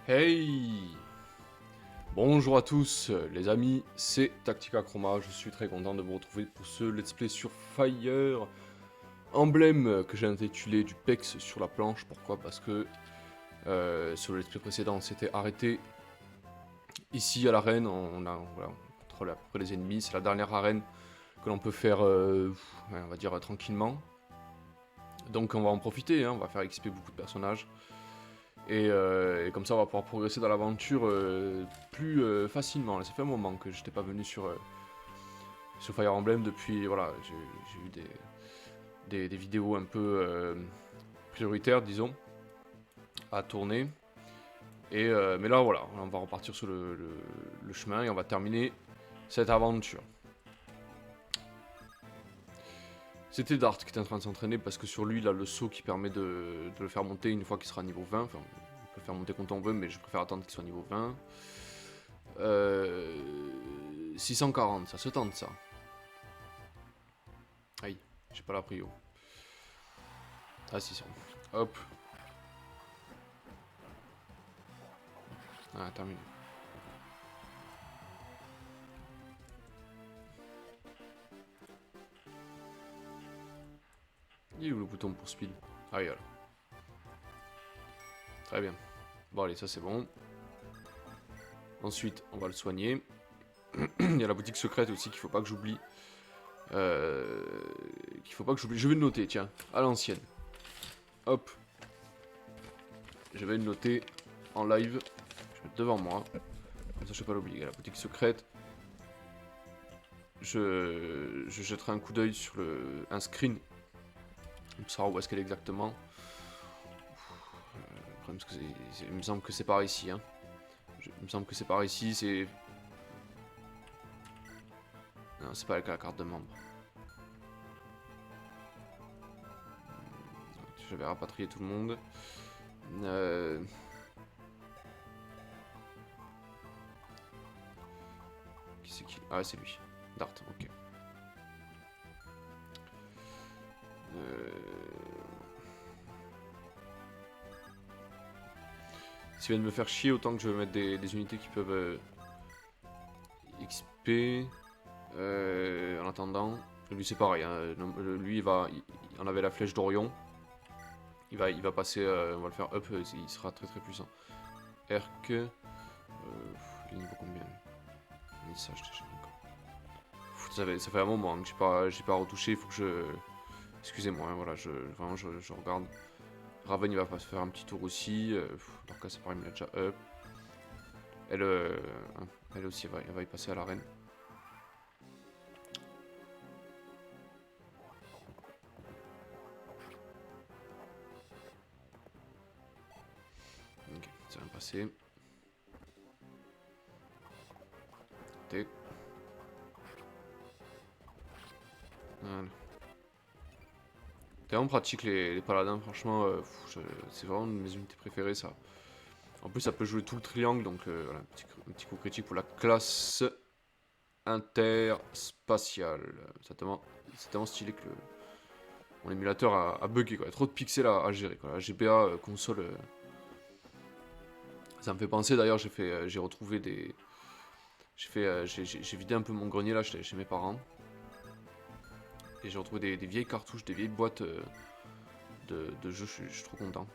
Hey! Bonjour à tous les amis, c'est Tactica Chroma, je suis très content de vous retrouver pour ce let's play sur Fire Emblem que j'ai intitulé du PEX sur la planche. Pourquoi? Parce que sur le let's play précédent on s'était arrêté ici à l'arène, voilà, on contrôle à peu près les ennemis, c'est la dernière arène que l'on peut faire, ouais, on va dire tranquillement. Donc on va en profiter, hein, on va faire XP beaucoup de personnages. Et comme ça on va pouvoir progresser dans l'aventure plus facilement. Là, ça fait un moment que j'étais pas venu sur Fire Emblem depuis, voilà, j'ai eu des vidéos un peu prioritaires, disons, à tourner. Mais là voilà, on va repartir sur le chemin et on va terminer cette aventure. C'était Dart qui était en train de s'entraîner parce que sur lui il a le saut qui permet de le faire monter une fois qu'il sera niveau 20. Enfin, on peut le faire monter quand on veut, mais je préfère attendre qu'il soit niveau 20. 640, ça se tente ça. Aïe, j'ai pas la prio. Ah si, c'est bon. Hop. Ah, terminé. Il est où le bouton pour speed? Ah oui, voilà. Très bien. Bon allez, ça c'est bon. Ensuite, on va le soigner. Il y a la boutique secrète aussi qu'il faut pas que j'oublie. Je vais le noter, tiens, à l'ancienne. Hop. Je vais le noter en live. Je vais mettre devant moi. Comme ça, je ne vais pas l'oublier. La boutique secrète. Je jetterai un coup d'œil sur un screen. On saura où est-ce qu'elle est exactement. Le problème, c'est que il me semble que c'est par ici. Hein. Il me semble que c'est par ici. C'est. Non, c'est pas avec la carte de membre. Je vais rapatrier tout le monde. Qui c'est qui? Ah, c'est lui. Dart, ok. S'il vient de me faire chier, autant que je vais mettre des unités qui peuvent XP. En attendant, lui c'est pareil. Hein. Lui, on avait la flèche d'Orion. Il va passer, on va le faire up, il sera très très puissant. Erk, il est niveau combien? Ça, je t'ai encore. Ça fait un moment que j'ai pas retouché, il faut que je. Excusez-moi, hein, voilà, vraiment je regarde. Raven il va pas se faire un petit tour aussi. Donc là c'est pareil, il me l'a déjà up. Elle aussi elle va y passer à l'arène. Ok, ça vient passer. Tac. Voilà. Tellement pratique les paladins, franchement, c'est vraiment une de mes unités préférées ça. En plus ça peut jouer tout le triangle, donc voilà, un petit coup critique pour la classe interspatiale. C'est tellement stylé que mon émulateur a bugué, quoi. Il y a trop de pixels à gérer, quoi. La GBA console, ça me fait penser d'ailleurs, j'ai retrouvé des. J'ai vidé un peu mon grenier là chez mes parents. Et j'ai retrouvé des vieilles cartouches, des vieilles boîtes de jeux, je suis trop content.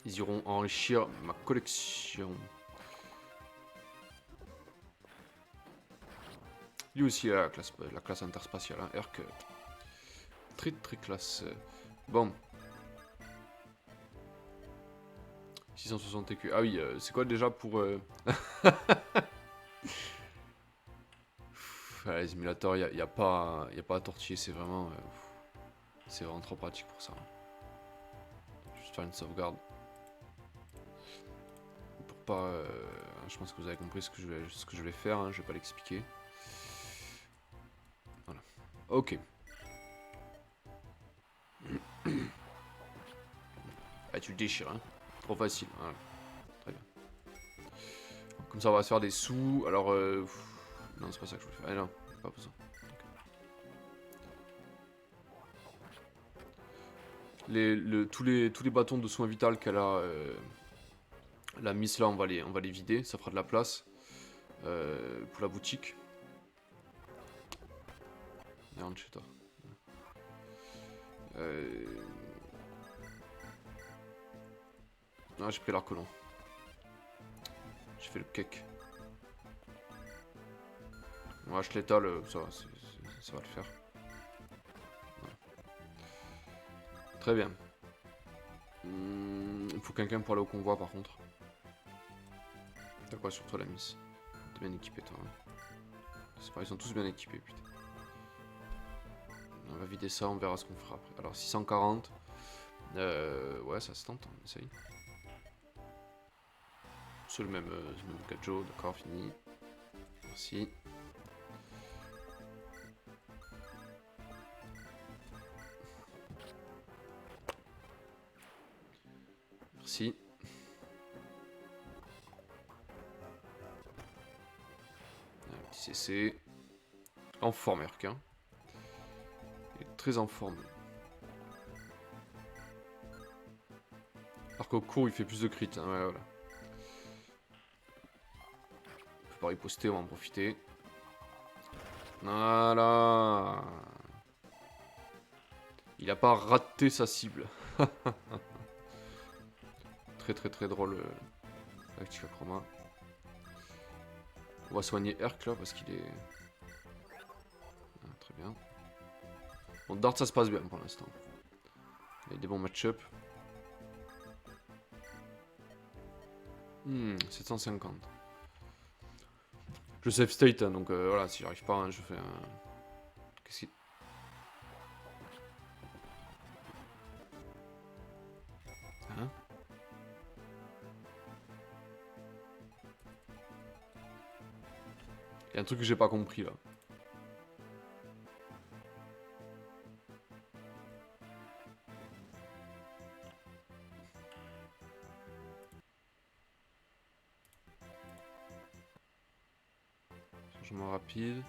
Ils iront enrichir ma collection. Lui aussi la classe interspatiale, hein, Herc. Très très classe. Bon. 660 EQ. Ah oui, c'est quoi déjà pour... les émulateurs, il n'y a pas à tortiller, c'est vraiment trop pratique pour ça. Juste faire une sauvegarde. Pour pas... je pense que vous avez compris ce que je vais faire, hein, je vais pas l'expliquer. Voilà. Ok. Ah, tu le déchires, hein. Trop facile, voilà. Très bien. Comme ça, on va se faire des sous. Alors, non, c'est pas ça que je voulais faire. Ah non, pas pour ça. Tous les bâtons de soins vital qu'elle a La miss là, on va les vider, ça fera de la place pour la boutique. Et rentre chez toi. Ah, j'ai pris l'arcolon. J'ai fait le cake. Ouais, je l'étale, ça va le faire. Voilà. Très bien. Il faut quelqu'un pour aller au convoi par contre. T'as quoi sur toi la miss? T'es bien équipé toi. Hein. C'est pareil, ils sont tous bien équipés, putain. On va vider ça, on verra ce qu'on fera après. Alors 640. Ouais, ça se tente, on essaye. C'est le même Gajo, d'accord, fini. Merci. Merci. Un petit CC. En forme, Erk. Hein. Il est très en forme. Alors qu'au cours, il fait plus de crit. Hein, ouais, voilà. On peut pas riposter, on va en profiter. Voilà. Il a pas raté sa cible. Très drôle. Tactica Chroma. On va soigner Erk là parce qu'il est... Ah, très bien. Bon, Dart ça se passe bien pour l'instant. Il y a des bons match-up. 750. Je save state, hein, donc voilà, si j'arrive pas, hein, je fais un... Qu'est-ce qu'il... Hein? Il y a un truc que j'ai pas compris là. Changement rapide.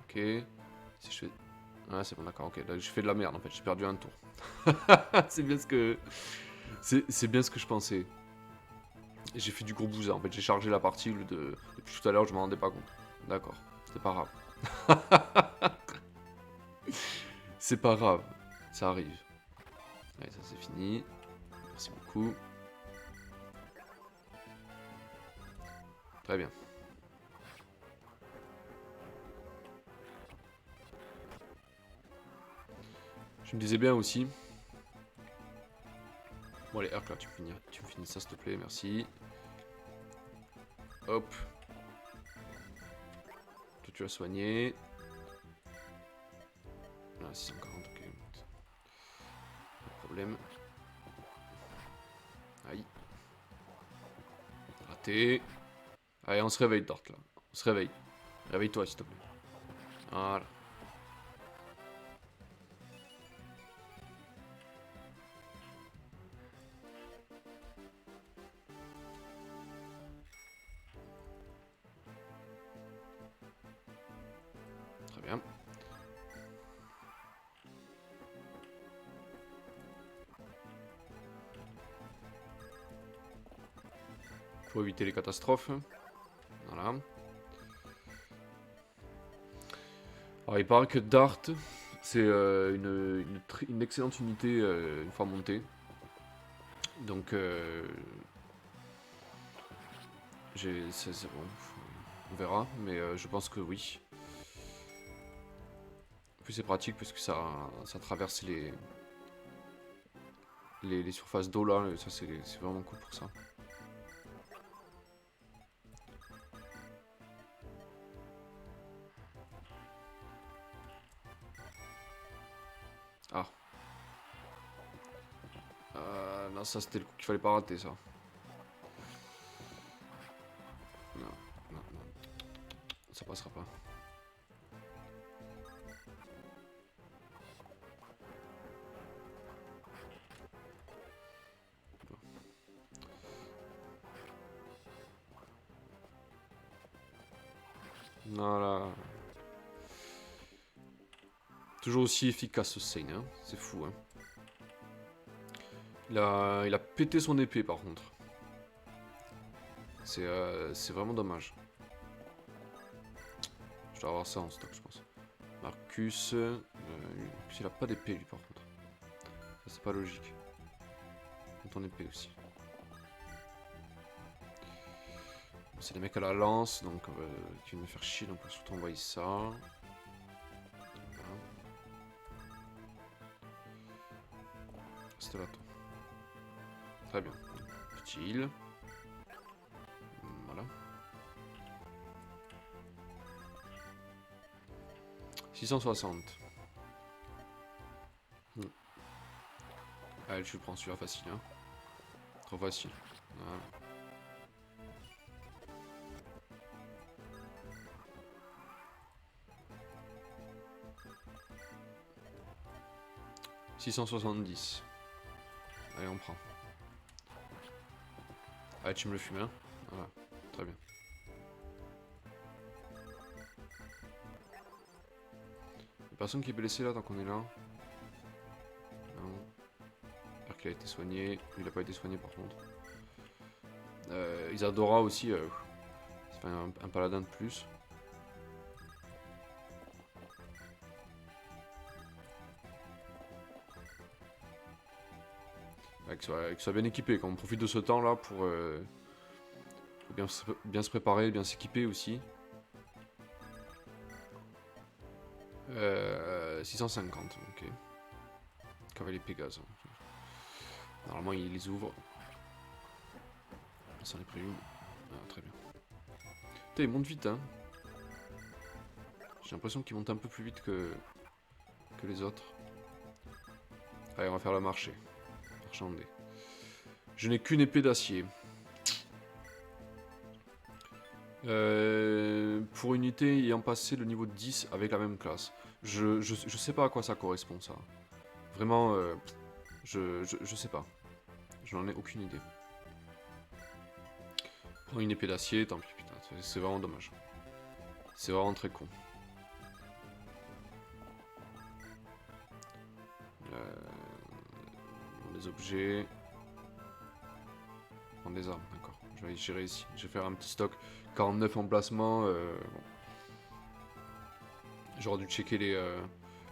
Ok. Si je fais... Ah c'est bon d'accord, ok. Là je fais de la merde en fait, j'ai perdu un tour. C'est bien ce que... C'est bien ce que je pensais. J'ai fait du gros bousin en fait, j'ai chargé la partie depuis tout à l'heure, je m'en rendais pas compte. D'accord, c'est pas grave. C'est pas grave, ça arrive. Allez, ça c'est fini. Merci beaucoup. Très bien. Je me disais bien aussi. Bon allez, Herc là, tu me finis ça s'il te plaît, merci. Hop. Toi tu as soigné. Ah, 640, ok. Pas de problème. Aïe. Raté. Allez, on se réveille, Dart là. On se réveille. Réveille-toi s'il te plaît. Voilà. Très bien. Faut éviter les catastrophes. Voilà. Alors il paraît que Dart, c'est une excellente unité une fois montée. Donc c'est bon, on verra, mais je pense que oui. En plus c'est pratique parce que ça traverse les surfaces d'eau là, et ça c'est vraiment cool pour ça. Ah. Non, ça c'était le coup qu'il fallait pas rater ça. Non, non, non. Ça passera pas. Voilà. Toujours aussi efficace ce Seine, hein. C'est fou. Hein. Il a pété son épée par contre. C'est vraiment dommage. Je dois avoir ça en stock, je pense. Marcus. Il a pas d'épée lui par contre. Ça c'est pas logique. Ton épée aussi. C'est des mecs à la lance, donc qui viennent me faire chier, donc on va surtout envoyer ça. Voilà. C'était là, toi. Très bien. Petit heal. Voilà. 660. Allez, je prends celui-là facile. Hein. Trop facile. Voilà. « 670. Allez, on prend. Allez, tu me le fumes, hein. Voilà, très bien. Y'a personne qui est blessé là tant qu'on est là. Non. J'espère qu'il a été soigné. Il a pas été soigné par contre. Isadora aussi. Ça fait un paladin de plus. Qu'il soit bien équipé. Quand on profite de ce temps là pour bien se préparer, bien s'équiper aussi. 650, ok. Cavalier Pégase. Normalement il les ouvre. Ça en est pris une. Ah, très bien. Putain, il monte vite, hein. J'ai l'impression qu'il monte un peu plus vite que les autres. Allez, on va faire le marché. Marchander. Je n'ai qu'une épée d'acier. Pour une unité ayant passé le niveau 10 avec la même classe. Je sais pas à quoi ça correspond, ça. Vraiment, je sais pas. Je n'en ai aucune idée. Prends une épée d'acier, tant pis, putain, c'est vraiment dommage. C'est vraiment très con. Des objets. Prendre des armes, d'accord. Je vais aller gérer ici. Je vais faire un petit stock. 49 emplacements. Bon. J'aurais dû checker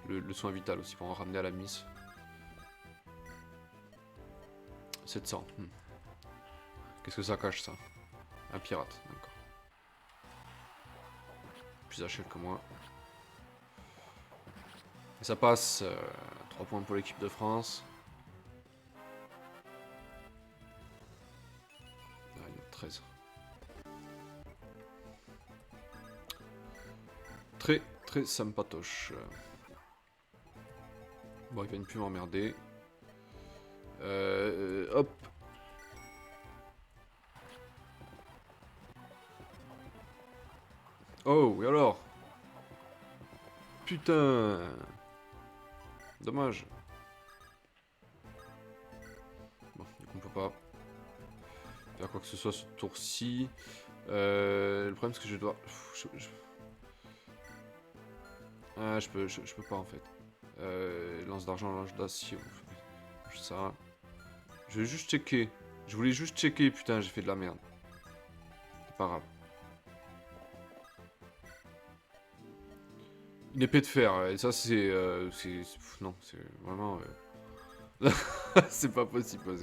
le soin vital aussi pour en ramener à la miss. 700. Qu'est-ce que ça cache ça? Un pirate, d'accord. Plus HL que moi. Et ça passe. 3 points pour l'équipe de France. Ah, il y a 13. Très sympatoche. Bon, ils viennent plus m'emmerder. Hop. Oh, et alors? Putain. Dommage. Bon, du coup, on peut pas faire quoi que ce soit ce tour-ci. Le problème, c'est que je dois... Ah, je peux pas, en fait. Lance d'argent, lance d'acier. Ça. Je vais juste checker. Je voulais juste checker, putain, j'ai fait de la merde. C'est pas grave. Une épée de fer, et ça c'est... non, c'est vraiment... c'est pas possible.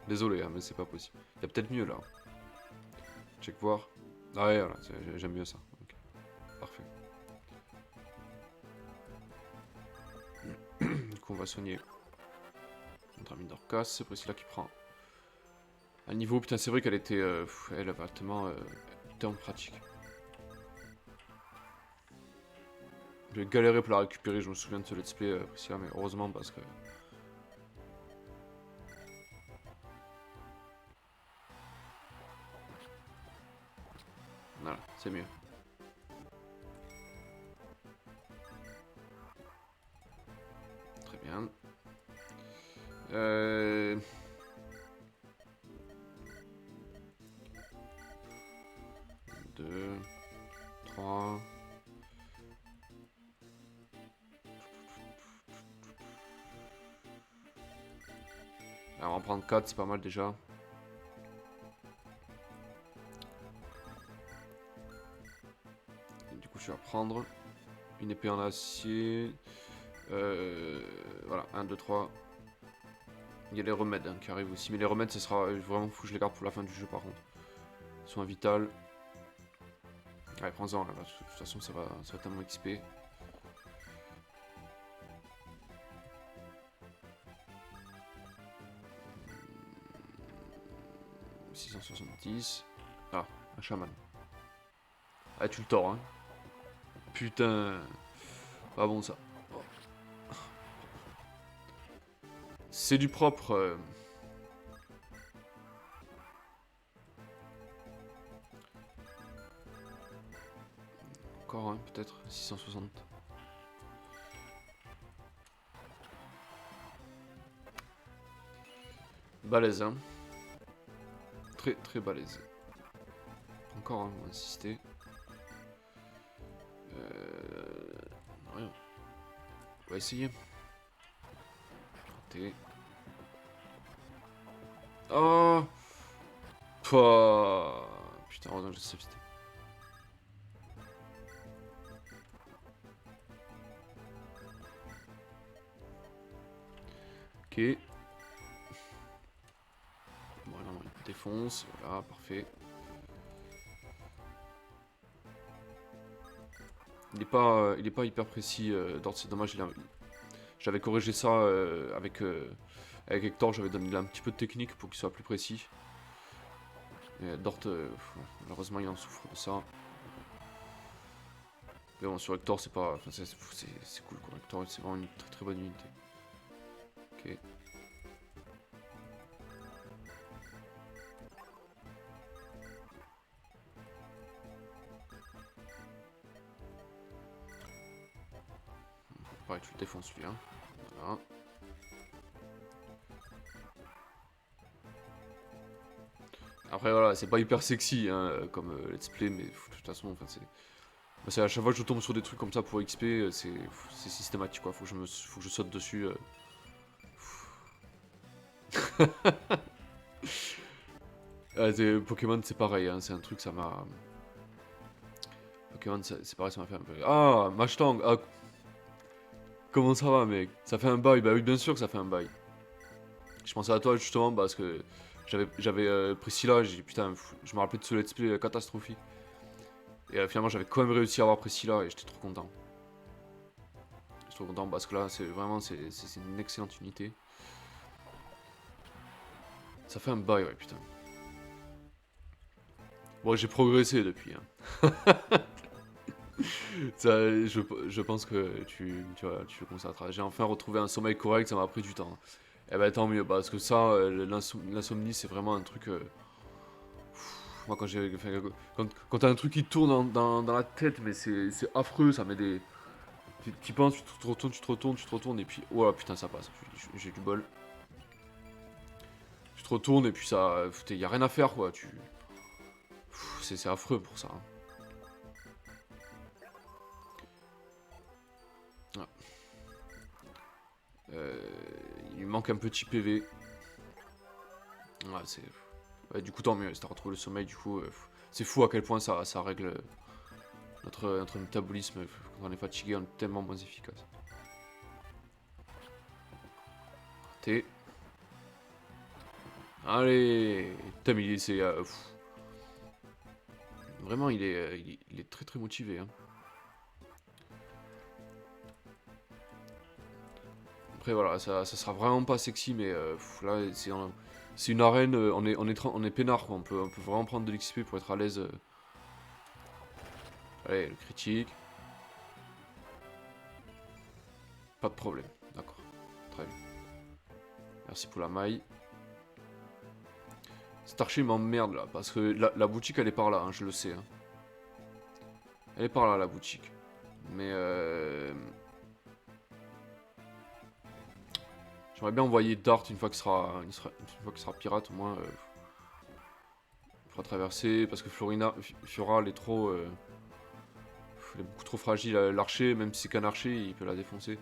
Désolé, hein, mais c'est pas possible. Il y a peut-être mieux là. Check voir. Ah ouais, voilà, j'aime mieux ça. Okay. Parfait. Du coup, on va soigner notre ami Dorcas. C'est Priscilla qui prend un niveau. Putain, c'est vrai qu'elle était... elle avait tellement... en pratique. J'ai galéré pour la récupérer, je me souviens de ce let's play, Priscilla, mais heureusement parce que... Voilà, c'est mieux. Très bien. 2, 3... on va en prendre 4, c'est pas mal déjà. Du coup, je vais prendre une épée en acier. Voilà, 1, 2, 3. Il y a les remèdes hein, qui arrivent aussi. Mais les remèdes, ce sera vraiment fou, je les garde pour la fin du jeu par contre. Soins vital. Allez, prends-en là, de toute façon, ça va tellement XP. 670. Ah, un chaman. Ah, tu le tords, hein. Putain. Pas bon ça. C'est du propre. Encore, hein, peut-être. 660. Balèze, hein. Très, très balèze. Encore, hein, on va insister. Rien. On va essayer. Raté. Oh Pouah. Putain, heureusement que j'ai saved. Ok. Bon, là, on défonce. Voilà, parfait. Il est pas hyper précis, Dort, c'est dommage. J'avais corrigé ça avec Hector, j'avais donné un petit peu de technique pour qu'il soit plus précis. Et Dort, malheureusement, il en souffre de ça. Mais bon, sur Hector, c'est pas. Enfin, c'est cool quoi. Hector, c'est vraiment une très très bonne unité. Ok. Pareil, tu le défonces lui, hein. Voilà. Après, voilà, c'est pas hyper sexy hein, comme let's play, mais de toute façon, enfin, c'est à chaque fois que je tombe sur des trucs comme ça pour XP, c'est systématique quoi. Faut que je saute dessus. Pokémon, c'est pareil, hein, c'est un truc, ça m'a. Pokémon, c'est pareil, ça m'a fait un peu. Ah, Mashtang, ah, comment ça va, mec? Ça fait un bail, bah oui, bien sûr que ça fait un bail. Je pensais à toi justement parce que j'avais Priscilla, j'ai dit putain, je me rappelais de ce let's play catastrophique. Et finalement, j'avais quand même réussi à avoir Priscilla et j'étais trop content. J'étais trop content parce que là, c'est vraiment c'est une excellente unité. Ça fait un bail, ouais, putain. Bon, j'ai progressé depuis. Hein. Je pense que tu le constateras. J'ai enfin retrouvé un sommeil correct, ça m'a pris du temps. Et ben tant mieux, parce que ça, l'insomnie, c'est vraiment un truc. Moi, quand t'as un truc qui tourne dans la tête, mais c'est affreux, ça met des. Tu penses, tu te retournes, et puis. Oh là, putain, ça passe. J'ai du bol. Tu te retournes, et puis ça. Y a rien à faire, quoi. C'est affreux pour ça. Hein. Ah. Il lui manque un petit PV. Ouais, c'est. Ouais, du coup, tant mieux, si t'as retrouvé le sommeil, du coup. C'est fou à quel point ça règle notre métabolisme. Quand on est fatigué, on est tellement moins efficace. Raté. Allez. Putain, mais c'est. Vraiment, il est très très motivé. Hein. Après, voilà, ça sera vraiment pas sexy, mais là, c'est une arène. On est peinard, quoi. On peut vraiment prendre de l'XP pour être à l'aise. Allez, le critique. Pas de problème. D'accord. Très bien. Merci pour la maille. Cet archer m'emmerde là, parce que la boutique elle est par là, hein, je le sais. Hein. Elle est par là la boutique. Mais j'aimerais bien envoyer Dart une fois qu'il sera pirate au moins. Il faudra traverser parce que Fiora elle est trop. Elle est beaucoup trop fragile. L'archer, même si c'est qu'un archer, il peut la défoncer.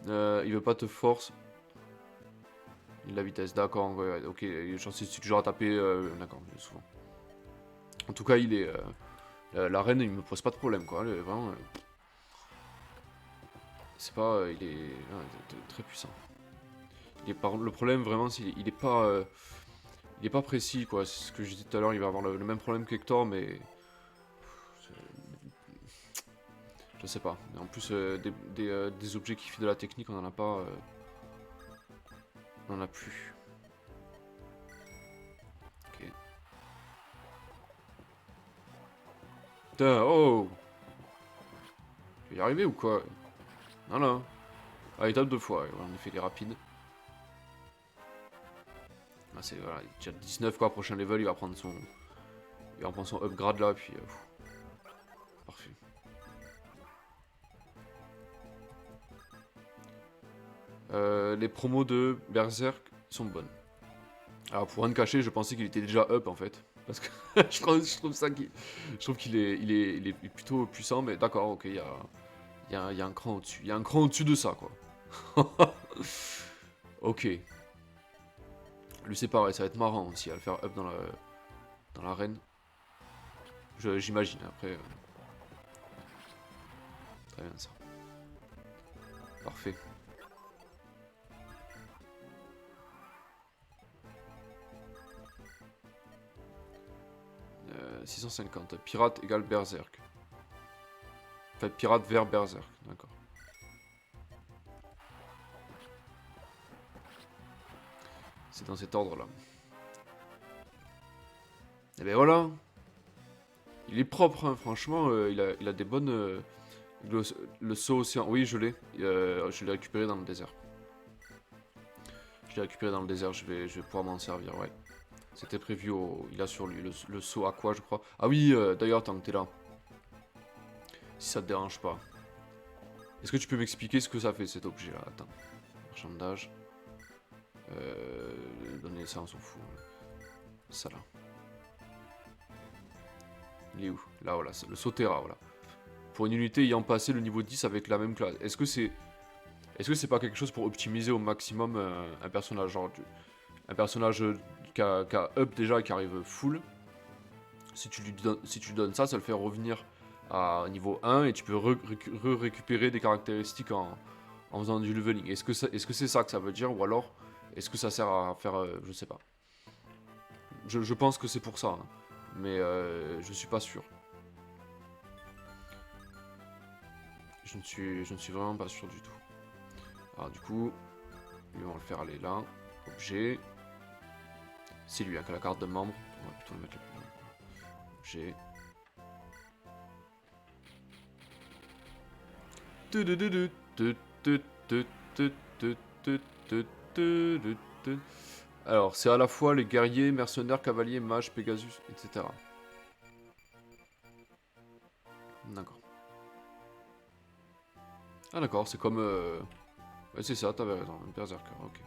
Il veut pas te force. Il a la vitesse, d'accord, ouais, ok, j'en suis toujours à taper, d'accord, souvent. En tout cas, il est... la reine, il me pose pas de problème, quoi, vraiment... c'est pas... il est très puissant. Le problème, vraiment, c'est qu'il est pas... il est pas précis, quoi, c'est ce que je disais tout à l'heure, il va avoir le même problème qu'Hector, mais... Je sais pas. En plus, des objets qui font de la technique, on en a pas... on en a plus. Ok. Putain, oh! Tu vas y arriver ou quoi? Non, non. Ah, il tape 2 fois, en effet, il est rapide. Ah, c'est, voilà, il tire 19, quoi, prochain level, il va prendre son... Il va prendre son upgrade, là, puis... parfait. Les promos de Berserk sont bonnes. Alors, pour rien de cacher, je pensais qu'il était déjà up, en fait. Parce que je trouve ça qu'il... Je trouve qu'il est, il est plutôt puissant, mais d'accord, ok, il y a un cran au-dessus. Il y a un cran au-dessus de ça, quoi. Ok. Lui, c'est pareil, ça va être marrant aussi à le faire up dans l'arène. J'imagine, après... Très bien, ça. Parfait. « 650. Pirate égale Berserk. » Enfin, pirate vers Berserk, d'accord. C'est dans cet ordre-là. Et ben voilà. Il est propre, hein, franchement, il a des bonnes... le saut océan, oui, je l'ai. Je l'ai récupéré dans le désert. Je l'ai récupéré dans le désert, je vais pouvoir m'en servir, ouais. C'était prévu, il a sur lui le saut à quoi, je crois. Ah oui, d'ailleurs, tant que t'es là. Si ça te dérange pas. Est-ce que tu peux m'expliquer ce que ça fait, cet objet-là? Attends. Marchandage. Donner ça, on s'en fout. Ça, là. Il est où? Là, voilà, le Sotera, voilà. Pour une unité ayant passé le niveau 10 avec la même classe. Est-ce que c'est pas quelque chose pour optimiser au maximum un personnage, genre un personnage qui a up déjà et qui arrive full? Si tu lui donnes ça, ça le fait revenir à niveau 1 et tu peux récupérer des caractéristiques en faisant du leveling. Est-ce que c'est ça que ça veut dire, ou alors est-ce que ça sert à faire, je sais pas. Je pense que c'est pour ça, hein, mais je suis pas sûr. Je ne suis vraiment pas sûr du tout. Alors du coup, lui on va le faire aller là. Objet. C'est lui, hein, qui a la carte de membre. On va plutôt le mettre là. Objet. Alors, c'est à la fois les guerriers, mercenaires, cavaliers, mages, Pegasus, etc. D'accord. Ah d'accord, c'est comme... Ouais, c'est ça, t'avais raison, un berserker, ok.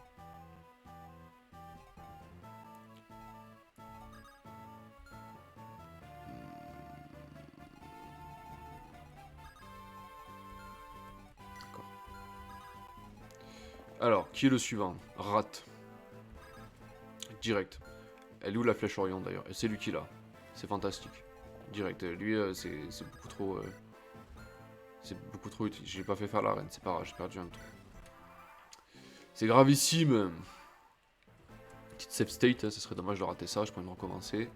D'accord. Alors, qui est le suivant? Rat. Direct. Elle est où la flèche Orion d'ailleurs? C'est lui qui l'a. C'est fantastique. Direct. Lui, c'est beaucoup trop... c'est beaucoup trop utile. J'ai pas fait faire la reine, c'est pas grave, j'ai perdu un tour. C'est gravissime. Petite safe state, hein, ce serait dommage de rater ça, je pourrais me recommencer.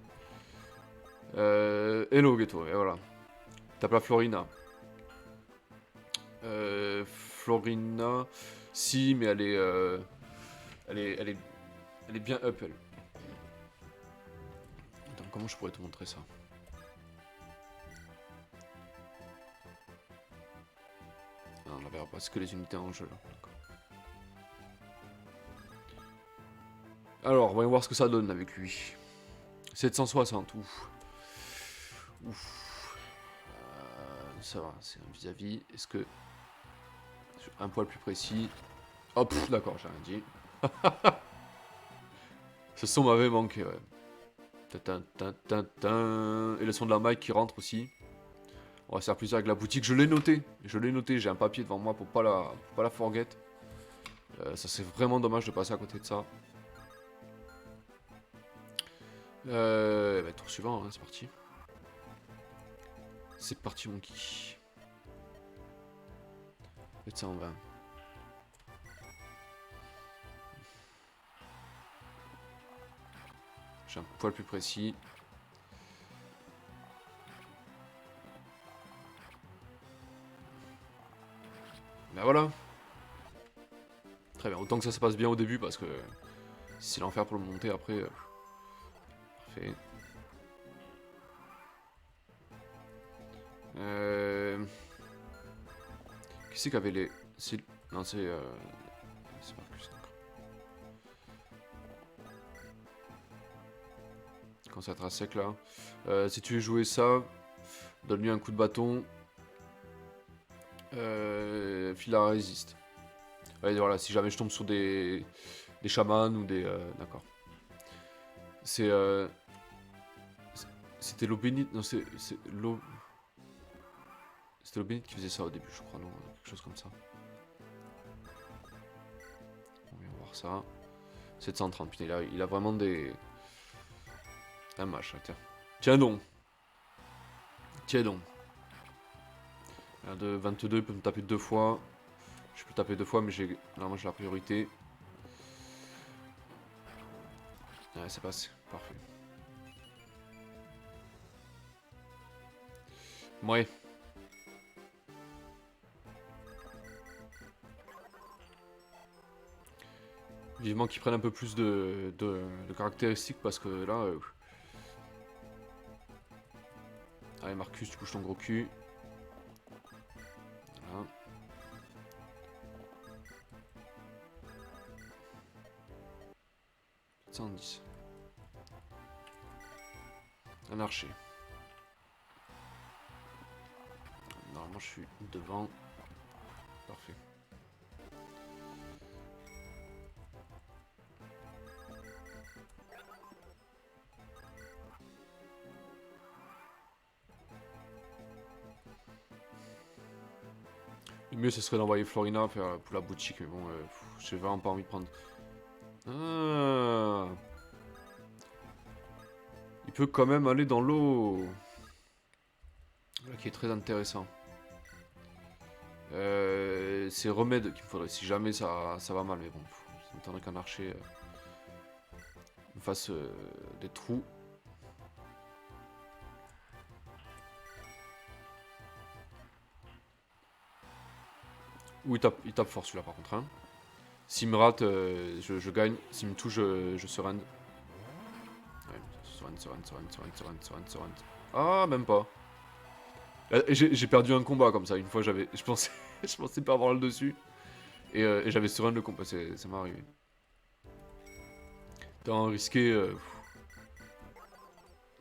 Hello Ghetto, et voilà. Tape la Florina. Florina... Si, mais elle est... elle est bien up, elle. Attends, comment je pourrais te montrer ça? Ah, on la verra pas, c'est que les unités en jeu, là. Alors, voyons voir ce que ça donne avec lui. 760, ouf. Ouf. Ça va, c'est un vis-à-vis. Est-ce que... Un poil plus précis. Oh, d'accord, j'ai rien dit. Ce son m'avait manqué, ouais. Et le son de la mic qui rentre aussi. On va se faire plaisir avec la boutique. Je l'ai noté. J'ai un papier devant moi pour pas la forget. Ça, c'est vraiment dommage de passer à côté de ça. Bah, tour suivant, hein, c'est parti. C'est parti, mon kiki. 720. J'ai un poil plus précis. Ben voilà. Très bien, autant que ça se passe bien au début parce que c'est l'enfer pour le monter après. Parfait. Qui c'est qui avait les... Non, c'est Marcus, d'accord. Quand ça va être à sec là. Si tu veux jouer ça, donne-lui un coup de bâton. Fila résiste. Ouais, voilà, si jamais je tombe sur des chamans ou des... D'accord. C'est... C'était l'eau bénite. Non, c'est l'eau... C'était l'eau bénite qui faisait ça au début, je crois, non? Quelque chose comme ça. On va voir ça. 730, putain, il a vraiment des... Un match, tiens. Tiens donc. Tiens donc. De 22, il peut me taper 2 fois. Je peux taper 2 fois, mais normalement j'ai la priorité. Ouais, c'est passé. Parfait. Ouais. Vivement qu'ils prennent un peu plus de caractéristiques parce que là... Allez Marcus, tu couches ton gros cul. Voilà. Un archer. Normalement je suis devant. Parfait. Le mieux ce serait d'envoyer Florina faire pour la boutique, mais bon, j'ai vraiment pas envie de prendre... Ah. Il peut quand même aller dans l'eau. Là qui est très intéressant. C'est remède qu'il me faudrait si jamais ça va mal, mais bon, ça m'étonnerait qu'un archer me fasse des trous. Ou il tape fort celui-là par contre. Hein. S'il me rate, je gagne. S'il me touche, je surrender. Ouais, surrender. Ah, même pas. J'ai perdu un combat comme ça. Une fois, je pensais, je pensais pas avoir le dessus. Et j'avais surrender le combat. Ça m'est arrivé. Tant risqué. Il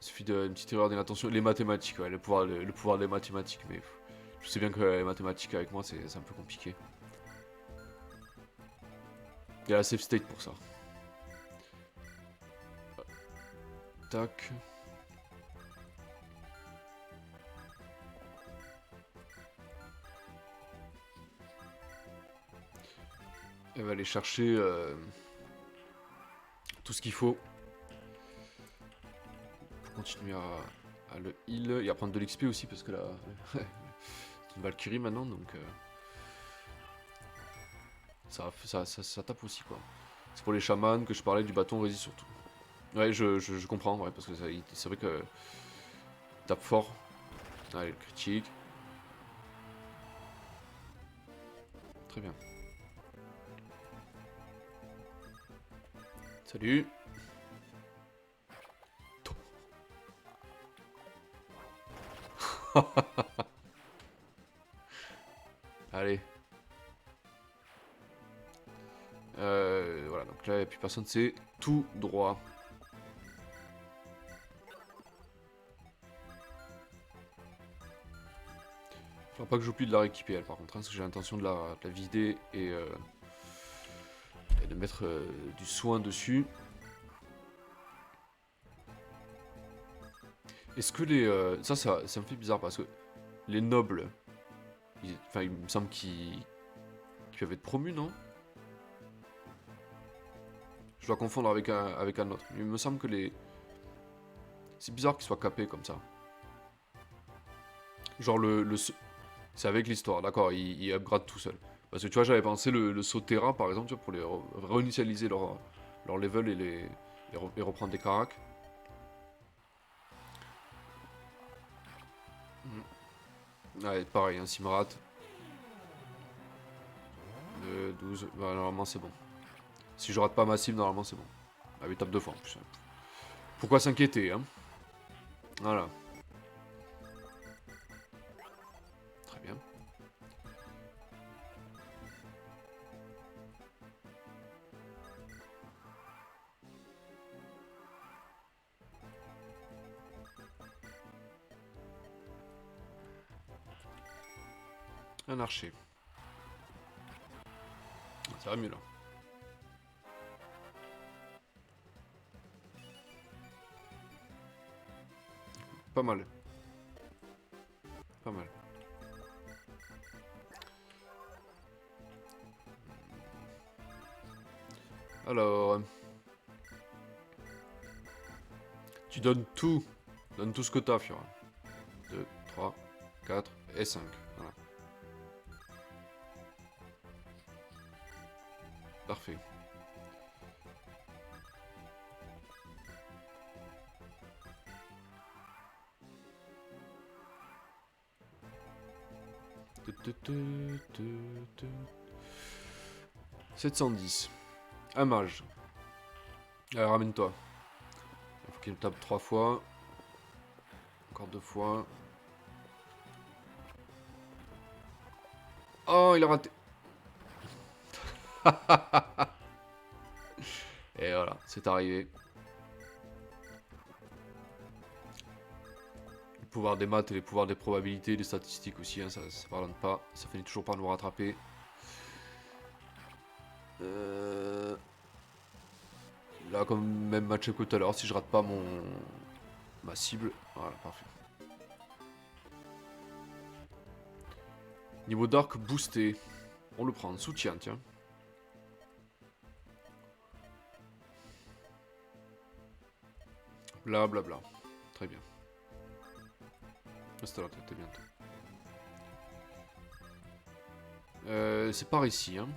suffit d'une petite erreur d'inattention. Les mathématiques, ouais, le pouvoir des mathématiques. Mais je sais bien que les mathématiques avec moi, c'est un peu compliqué. Il y a la safe state pour ça. Tac. Elle va aller chercher tout ce qu'il faut pour continuer à le heal et à prendre de l'XP aussi parce que là, c'est une Valkyrie maintenant donc ça tape aussi quoi. C'est pour les chamans que je parlais du bâton résiste surtout. Ouais, je comprends, ouais, parce que c'est vrai que tape fort. Allez, le critique. Très bien. Salut. Allez. Voilà, donc là, il n'y a plus personne, c'est tout droit. Faut pas que j'oublie de la rééquiper, elle, par contre, hein, parce que j'ai l'intention de la vider et de mettre du soin dessus. Est-ce que les... ça me fait bizarre, parce que les nobles... Enfin, il me semble qu'ils peuvent être promus, non? Je dois confondre avec un autre. Il me semble que les C'est bizarre qu'il soit capé comme ça. Genre c'est avec l'histoire, d'accord, il upgrade tout seul. Parce que tu vois, j'avais pensé le saut terrain par exemple, tu vois, pour les réinitialiser leur level et reprendre des caracs. Ouais, pareil, un Simrat. 12, bah, normalement c'est bon. Si je rate pas ma cible, normalement c'est bon. Ah oui, tape 2 fois en plus. Pourquoi s'inquiéter, hein? Voilà. Très bien. Un archer. Ça va mieux là. Pas mal. Pas mal. Alors... Tu donnes tout. Donne tout ce que t'as, Fiora. 2, 3, 4 et 5. Voilà. Parfait. Tu, tu, tu, tu, tu. 710. Un mage. Allez, ramène-toi. Il faut qu'il me tape 3 fois. Encore 2 fois. Oh, il a raté. Et voilà, c'est arrivé. Le pouvoir des maths et les pouvoirs des probabilités, des statistiques aussi, hein, ça pardonne pas. Ça finit toujours par nous rattraper. Là, comme même match que tout à l'heure, si je rate pas ma cible, voilà, parfait. Niveau dark boosté. On le prend, soutien, tiens. Bla bla bla. Très bien. Reste là, t'es bientôt. C'est par ici, hein.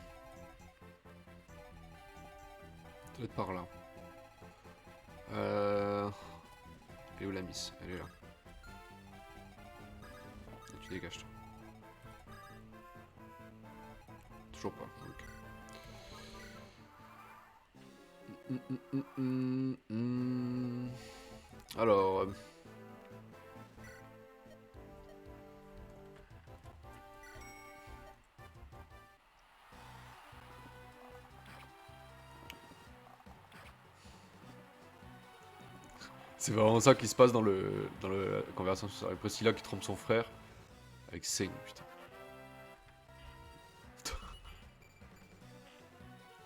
Peut-être par là. Elle est où la miss? Elle est là. Et tu dégages, toi. Toujours pas, ok. Alors... c'est vraiment ça qui se passe dans la conversation avec Priscilla qui trompe son frère. Avec Seigne, putain.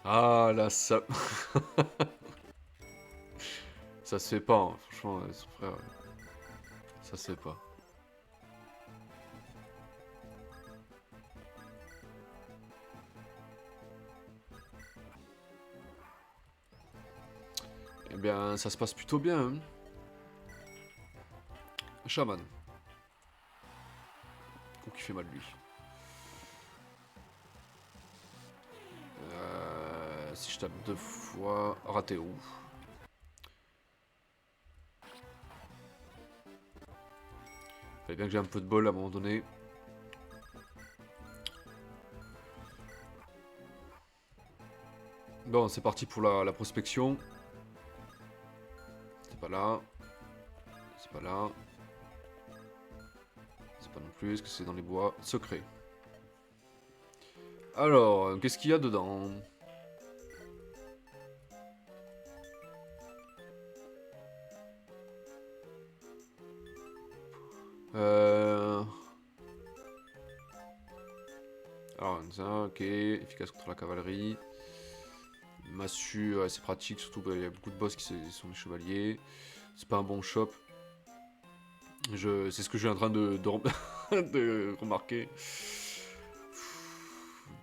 Ah là, ça... ça se fait pas, hein. Franchement, son frère... ça se fait pas. Eh bien, ça se passe plutôt bien, hein. Shaman. Ou qui fait mal lui. Si je tape 2 fois... Raté où? Fallait bien que j'ai un peu de bol à un moment donné. Bon, c'est parti pour la prospection. C'est pas là. C'est pas là. C'est pas non plus. Est-ce que c'est dans les bois? Secret. Alors, qu'est-ce qu'il y a dedans? Alors, ça, ok. Efficace contre la cavalerie. Massue, ouais, c'est pratique, surtout il y a beaucoup de boss qui sont des chevaliers. C'est pas un bon shop. C'est ce que je suis en train de remarquer.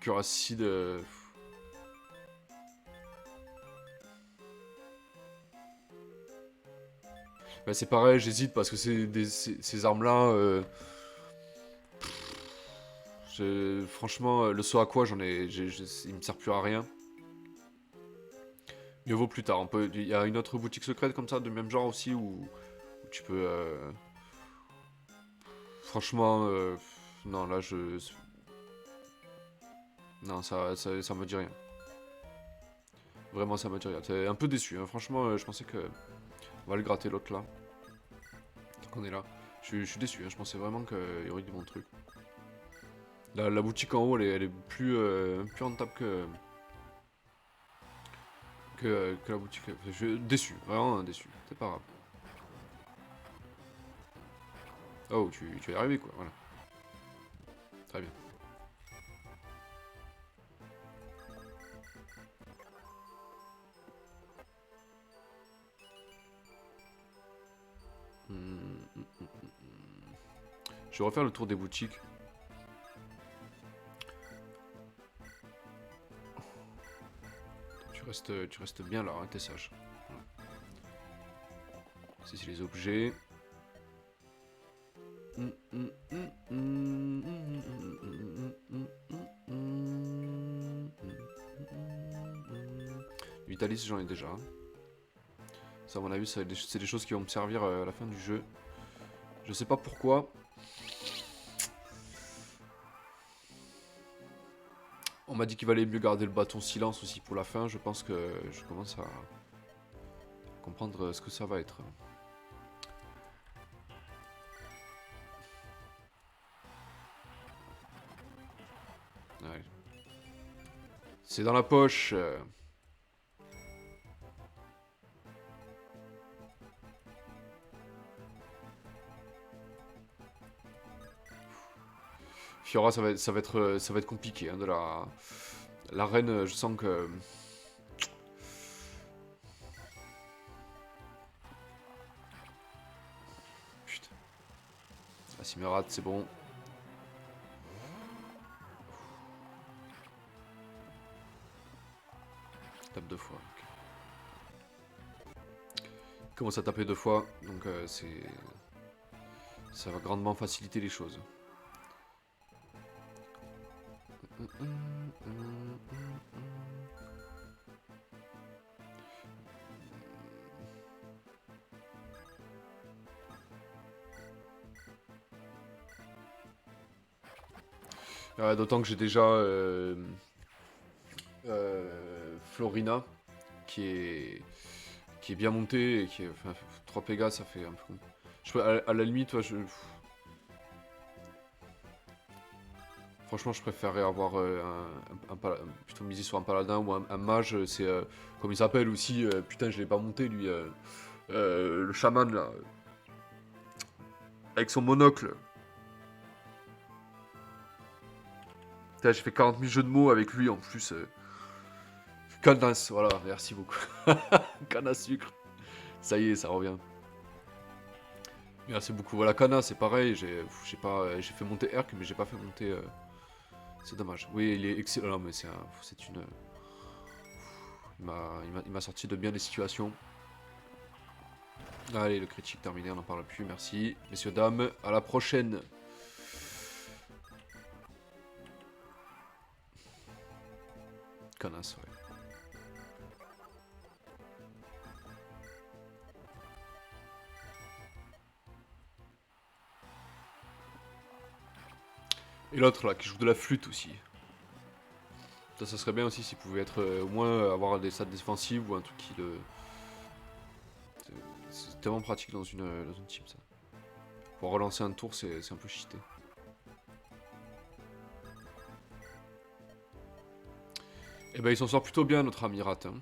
Curacide. Bah, c'est pareil, j'hésite parce que ces armes-là... franchement, le saut à quoi, il me sert plus à rien. Mieux vaut plus tard. Il y a une autre boutique secrète comme ça, de même genre aussi, où tu peux... Franchement, non, là, non, ça me dit rien. Vraiment, ça me dit rien. T'es un peu déçu, hein. Franchement, je pensais que... On va le gratter, l'autre, là. Tant qu'on est là. Je suis déçu, hein. Je pensais vraiment qu'il y aurait du bon truc. La boutique en haut, elle est plus rentable que la boutique. Je suis déçu, vraiment déçu. C'est pas grave. Oh, tu vas y arriver, quoi. Voilà. Très bien. Je vais refaire le tour des boutiques. Tu restes bien là, hein, t'es sage. Voilà. C'est les objets. Vitalis, j'en ai déjà. Ça, à mon avis, c'est des choses qui vont me servir à la fin du jeu. Je sais pas pourquoi. On m'a dit qu'il valait mieux garder le bâton silence aussi pour la fin. Je pense que je commence à comprendre ce que ça va être. Ouais. C'est dans la poche. Fiora, ça va être compliqué. Hein, la reine, je sens que... Putain. La Cimerate, c'est bon. Tape 2 fois. Okay. Il commence à taper 2 fois, donc ça va grandement faciliter les choses. D'autant que j'ai déjà Florina qui est bien montée et qui est, enfin, 3 Pégas, ça fait un peu... à la limite, franchement, je préférerais avoir plutôt miser sur un paladin ou un mage. C'est comme il s'appelle aussi. Putain, je l'ai pas monté lui. Le chaman là, avec son monocle. Putain, j'ai fait 40 000 jeux de mots avec lui en plus. Canas, voilà, merci beaucoup. Canne à sucre. Ça y est, ça revient. Merci beaucoup. Voilà, Kana, c'est pareil. J'ai fait monter Herc, mais j'ai pas fait monter. C'est dommage. Oui, il est excellent, mais c'est une. Il m'a sorti de bien des situations. Allez, le critique terminé, on n'en parle plus, merci. Messieurs, dames, à la prochaine. Connasse, ouais. Et l'autre là, qui joue de la flûte aussi. Ça serait bien aussi s'il pouvait être au moins avoir des stats défensives ou un truc qui le... C'est tellement pratique dans une team ça. Pour relancer un tour, c'est un peu cheaté. Et ben il s'en sort plutôt bien notre ami Rat. Hein.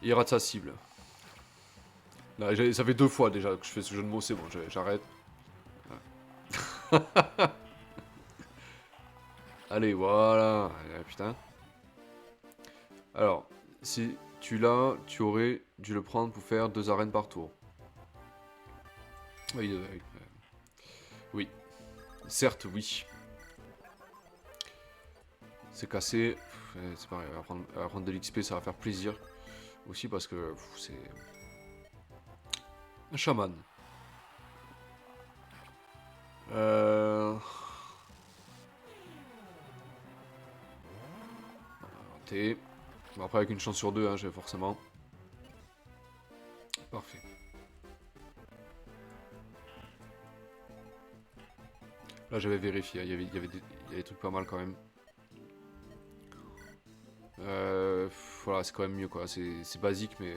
Il rate sa cible. Là, ça fait 2 fois déjà que je fais ce jeu de mots, c'est bon, j'arrête. Voilà. Allez, voilà. Putain. Alors, si tu l'as, tu aurais dû le prendre pour faire 2 arènes par tour. Oui, oui. Certes, oui. C'est cassé. C'est pareil, à prendre de l'XP, ça va faire plaisir. Aussi parce que c'est... Un chaman. Euh... Raté. Bon, après, avec une chance sur deux, hein, j'ai forcément. Parfait. Là, j'avais vérifié, hein, il y avait des trucs pas mal quand même. Voilà, c'est quand même mieux quoi. C'est basique, mais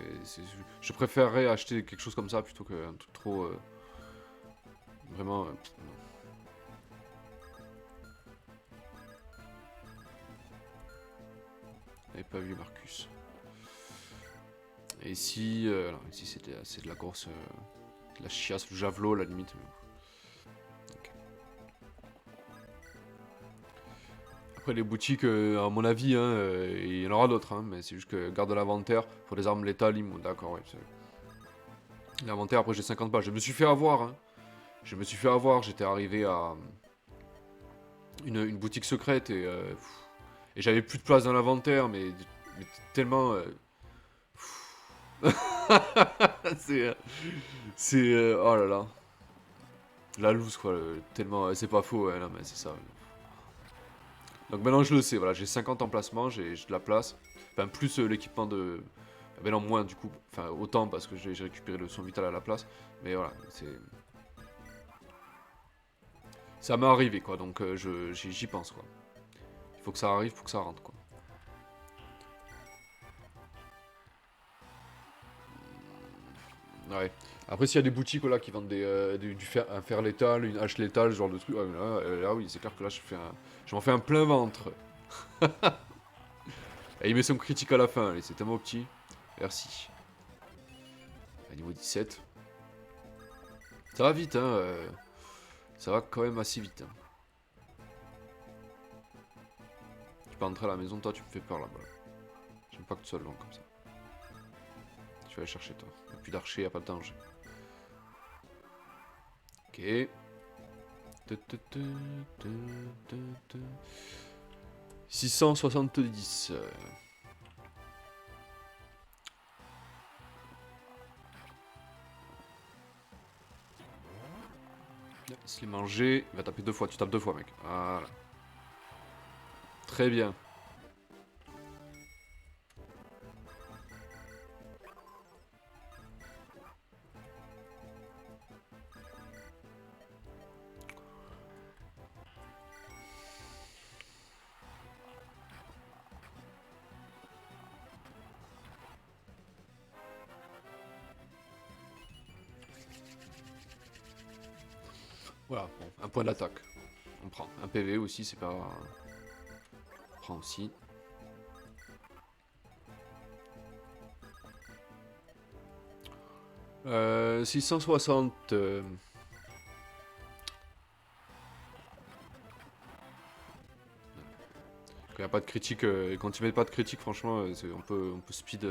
je préférerais acheter quelque chose comme ça plutôt qu'un truc trop. Vraiment. Non. J'avais pas vu Marcus. Et ici, alors, ici c'est de la course, de la chiasse, le javelot à la limite. Okay. Après les boutiques, à mon avis, hein, il y en aura d'autres, hein, mais c'est juste que garde l'inventaire pour les armes létales, d'accord, ouais. L'inventaire, après j'ai 50 balles. Je me suis fait avoir, hein. Je me suis fait avoir, j'étais arrivé à une boutique secrète et j'avais plus de place dans l'inventaire, mais tellement. c'est. Oh là là. La loose quoi, tellement. C'est pas faux, ouais, non, mais c'est ça. Donc maintenant je le sais, voilà, j'ai 50 emplacements, j'ai de la place. Enfin, plus l'équipement de. Ben non, moins du coup. Enfin, autant parce que j'ai récupéré le son vital à la place. Mais voilà, c'est. Ça m'est arrivé quoi, donc j'y pense quoi. Il faut que ça arrive pour que ça rentre quoi. Ouais. Après, s'il y a des boutiques là, qui vendent un fer létal, une hache létale, ce genre de truc, ouais, là, oui, c'est clair que là, je m'en fais un plein ventre. Et il met son critique à la fin, allez, c'est tellement petit. Merci. À niveau 17. Ça va vite, hein. Ça va quand même assez vite. Hein. Tu peux entrer à la maison, toi, tu me fais peur là-bas. J'aime pas que tu sois long comme ça. Tu vas aller chercher, toi. Y'a plus d'archer, y'a pas de danger. Ok. 670. Se les manger. Il va taper deux fois. Tu tapes deux fois, mec. Voilà. Très bien. Voilà, bon, un point d'attaque. On prend. Un PV aussi, c'est pas... On prend aussi. Euh, 660... Quand il n'y a pas de critique, quand il met pas de critique, franchement, on peut speed...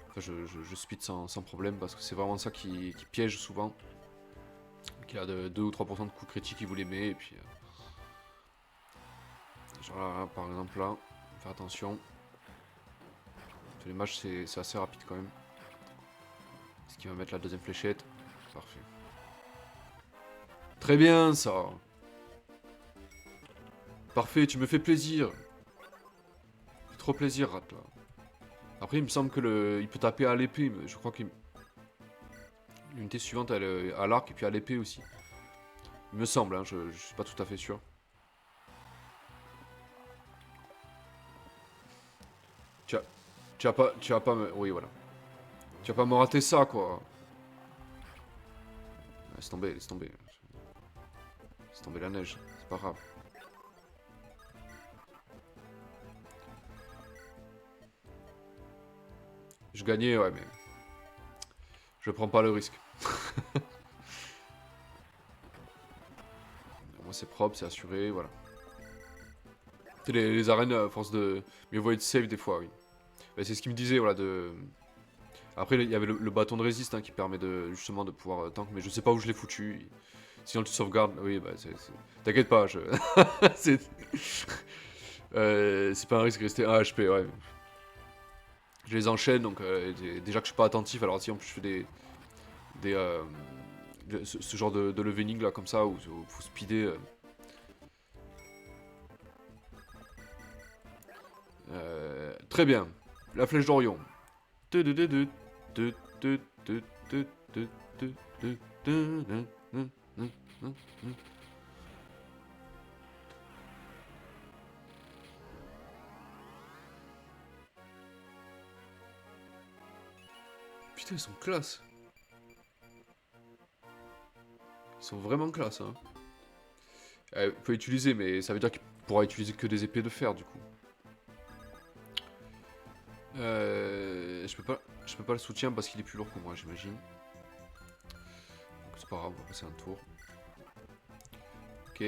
Enfin, je speed sans problème, parce que c'est vraiment ça qui piège souvent. Qu'il a de 2 ou 3% de coups critiques, il vous les met, et puis... genre là, par exemple, là, faire attention. Les matchs, c'est assez rapide quand même. Est-ce qu'il va mettre la deuxième fléchette? Parfait. Très bien, ça. Parfait, tu me fais plaisir. Fait trop plaisir, rat, là. Après, il me semble que il peut taper à l'épée, mais je crois que l'unité suivante, elle est à l'arc et puis à l'épée aussi. Il me semble, hein, je suis pas tout à fait sûr. Tu vas pas me... Oui, voilà. Tu vas pas me rater ça, quoi. Laisse tomber, laisse tomber. Laisse tomber la neige, c'est pas grave. Je gagnais, ouais, mais... Je prends pas le risque. Moi, c'est propre, c'est assuré, voilà. Les arènes, à force de... mieux vaut être safe des fois, oui. Bah, c'est ce qu'il me disait, voilà, de... Après, il y avait le bâton de résiste hein, qui permet justement de pouvoir tank, mais je sais pas où je l'ai foutu. Sinon, tu sauvegardes. Oui, bah, t'inquiète pas, c'est pas un risque de rester 1 HP, ouais. Je les enchaîne, donc déjà que je suis pas attentif, alors si en plus je fais ce genre de leveling là comme ça où faut speeder. Très bien. La flèche d'Orion. Putain, ils sont classe. Ils sont vraiment classe, hein. Il peut utiliser, mais ça veut dire qu'il pourra utiliser que des épées de fer, du coup. Je peux pas le soutien parce qu'il est plus lourd que moi, j'imagine. Donc c'est pas grave, on va passer un tour. Ok.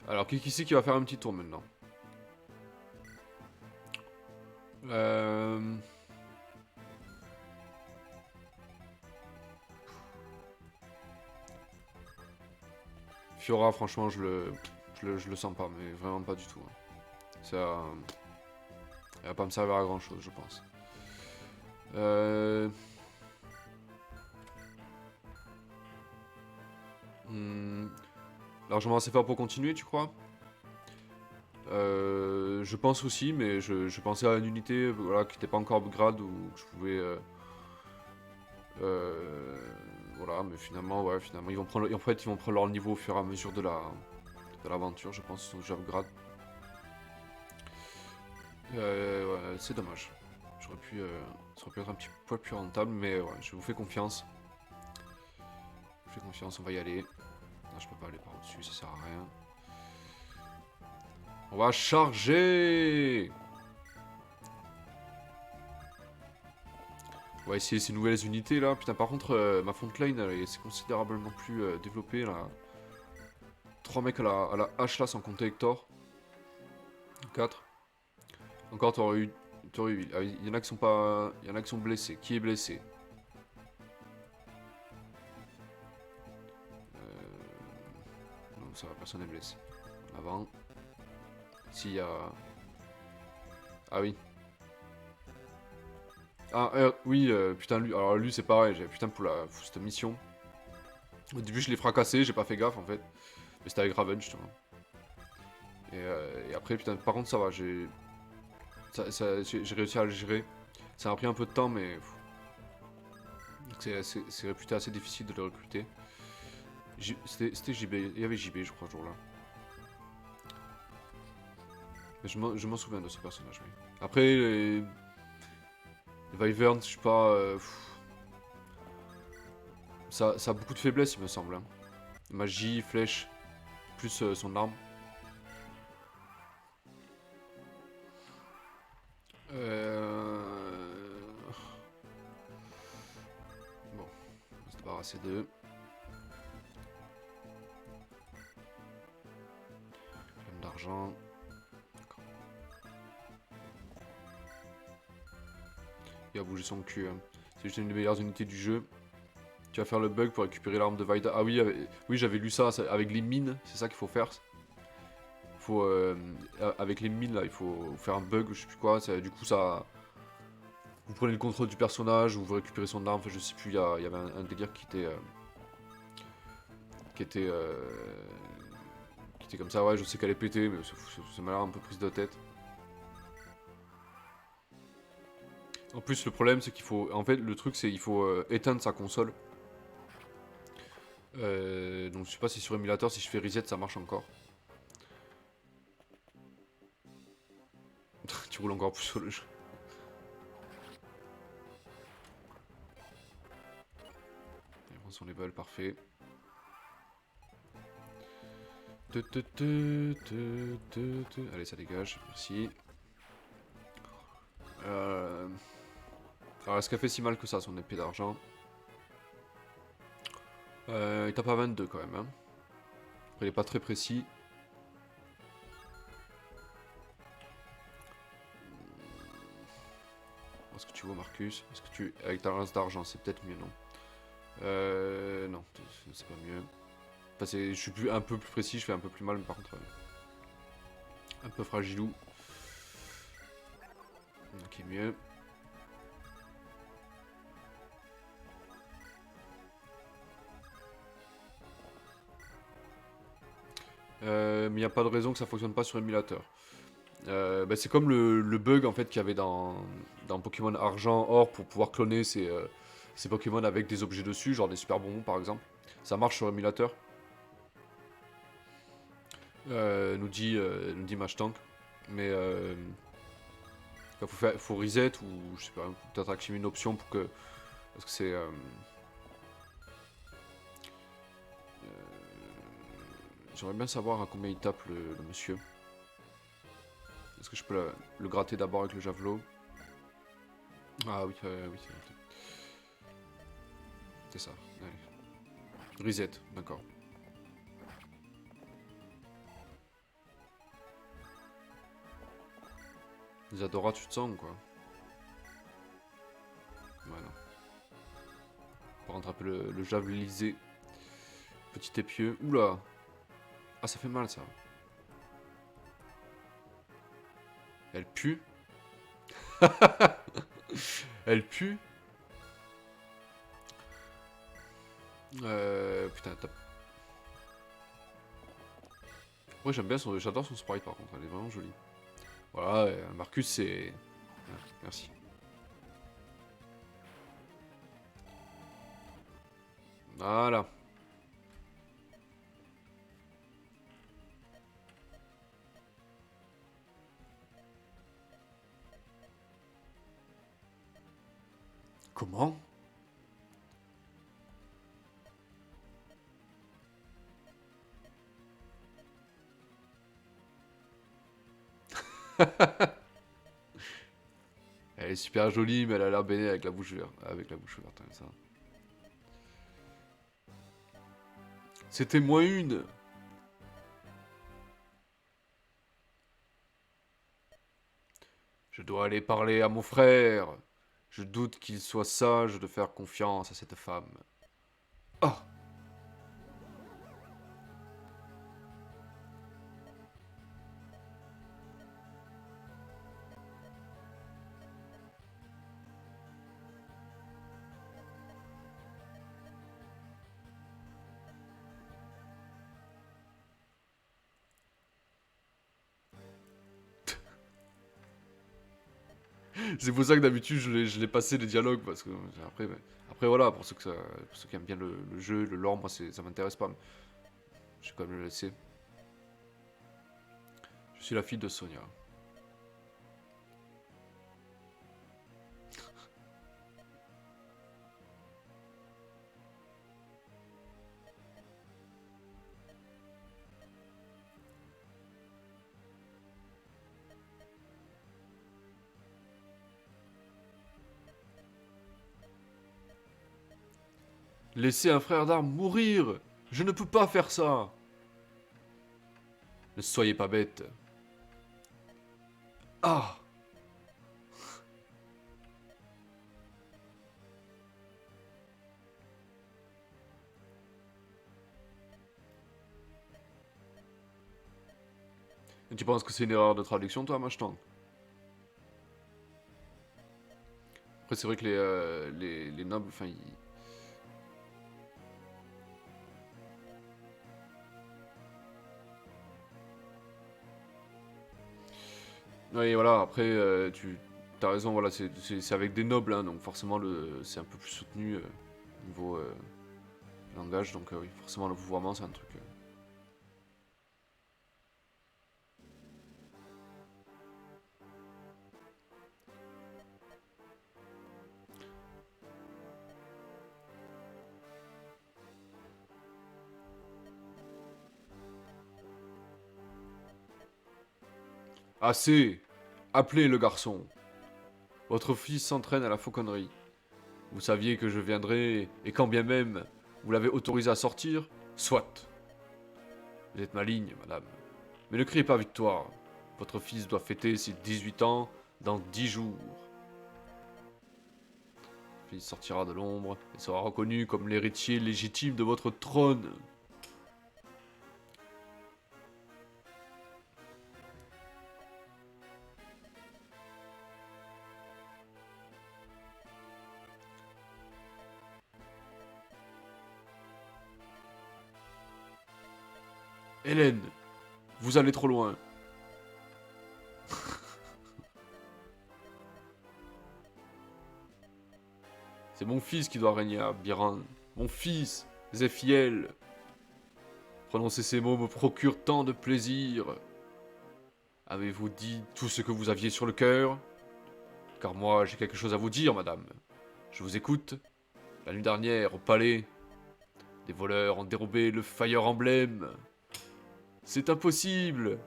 Alors, qui c'est qui va faire un petit tour maintenant? Fiora, franchement, je le sens pas, mais vraiment pas du tout. Hein. Ça, elle va pas me servir à grand chose, je pense. Largement assez fort pour continuer, tu crois? Je pense aussi, mais je pensais à une unité voilà, qui n'était pas encore upgrade ou que je pouvais. Voilà, mais finalement, ouais, finalement, ils vont prendre, en fait, ils vont prendre leur niveau au fur et à mesure de l'aventure, je pense, aux upgrade. Ouais, c'est dommage. Ça aurait pu être un petit poil plus rentable, mais ouais, je vous fais confiance. Je vous fais confiance, on va y aller. Non, je peux pas aller par au-dessus, ça sert à rien. On va charger! On va essayer ces nouvelles unités là. Putain, par contre, ma frontline elle est considérablement plus développée là. 3 mecs à la hache là sans compter Hector. 4. Encore t'aurais eu. Il y en a qui sont pas. Il y en a qui sont blessés. Qui est blessé? Non, ça va, personne n'est blessé. Avant. S'il y a. Ah oui. Ah oui, putain lui. Alors lui c'est pareil, j'ai putain pour cette mission. Au début je l'ai fracassé, j'ai pas fait gaffe en fait. Mais c'était avec Raven justement. Et après putain par contre ça va, j'ai réussi à le gérer. Ça a pris un peu de temps mais c'est réputé assez difficile de le recruter. C'était JB, il y avait JB je crois ce jour-là. Je m'en souviens de ce personnage, oui. Après les Wyverns, je sais pas. Ça a beaucoup de faiblesses il me semble. Hein. Magie, flèche, plus son arme. Bon, on va se débarrasser d'eux. Flamme d'argent. Il a bougé son cul. Hein. C'est juste une des meilleures unités du jeu. Tu vas faire le bug pour récupérer l'arme de Vaida. Ah oui, oui j'avais lu ça, avec les mines, c'est ça qu'il faut faire. Faut, avec les mines là, il faut faire un bug, je sais plus quoi. Du coup, ça. Vous prenez le contrôle du personnage ou vous récupérez son arme. Enfin, je sais plus, il y avait un délire qui était. Qui était. Qui était comme ça. Ouais, je sais qu'elle est pétée, mais ça m'a l'air un peu prise de tête. En plus, le problème, c'est qu'il faut. En fait, le truc, c'est qu'il faut éteindre sa console. Donc, je sais pas si sur émulateur, si je fais reset, ça marche encore. Tu roules encore plus sur le jeu. Il prend son level, parfait. Allez, ça dégage, merci. Alors, est-ce qu'elle fait si mal que ça, son épée d'argent? Il tape à 22 quand même. Hein. Il est pas très précis. Est-ce que tu vois Marcus? Est-ce que tu. Avec ta race d'argent, c'est peut-être mieux, non? Non, c'est pas mieux. Enfin, je suis un peu plus précis, je fais un peu plus mal, mais par contre. Un peu fragilou. Ok, mieux. mais il n'y a pas de raison que ça fonctionne pas sur émulateur. Bah, c'est comme le bug en fait qu'il y avait dans Pokémon Argent Or pour pouvoir cloner ces Pokémon avec des objets dessus, genre des super bonbons par exemple. Ça marche sur émulateur. Nous dit Mashtank. Mais faut reset ou je sais pas, peut-être activer une option pour que. Parce que c'est. J'aimerais bien savoir à combien il tape le monsieur. Est-ce que je peux le gratter d'abord avec le javelot? Ah oui, oui, c'est ça. Allez. Reset, d'accord. Isadora, tu te sens ou quoi? Voilà. Pour rattraper le javelisé. Petit épieu. Oula! Ah, ça fait mal ça. Elle pue. Elle pue. Putain, tape. Ouais, j'adore son sprite par contre, elle est vraiment jolie. Voilà, Marcus c'est... Ah, merci. Voilà. Comment? Elle est super jolie, mais elle a l'air bénée avec la bouche verte. Avec la bouche verte, comme ça. C'était moins une. Je dois aller parler à mon frère. Je doute qu'il soit sage de faire confiance à cette femme. Ah! C'est pour ça que d'habitude je l'ai passé les dialogues parce que après voilà pour pour ceux qui aiment bien le jeu, le lore, moi ça m'intéresse pas. Mais je vais quand même le laisser. Je suis la fille de Sonia. Laissez un frère d'armes mourir! Je ne peux pas faire ça! Ne soyez pas bête. Ah! Et tu penses que c'est une erreur de traduction, toi, Mashtan? Après, c'est vrai que les nobles, enfin, ils... Oui, voilà, après, tu as raison, voilà, c'est avec des nobles, hein, donc forcément, c'est un peu plus soutenu niveau langage, donc oui, forcément, le vouvoiement, c'est un truc... Assez! Appelez le garçon. Votre fils s'entraîne à la fauconnerie. Vous saviez que je viendrais, et quand bien même vous l'avez autorisé à sortir, soit. Vous êtes maligne, madame. Mais ne criez pas victoire. Votre fils doit fêter ses 18 ans dans 10 jours. Votre fils sortira de l'ombre et sera reconnu comme l'héritier légitime de votre trône. Hélène, Vous allez trop loin. C'est mon fils qui doit régner à Biran. Mon fils, Zephiel. Prononcer ces mots me procure tant de plaisir. Avez-vous dit tout ce que vous aviez sur le cœur? Car moi, j'ai quelque chose à vous dire, madame. Je vous écoute. La nuit dernière, au palais, des voleurs ont dérobé le Fire Emblem. C'est impossible.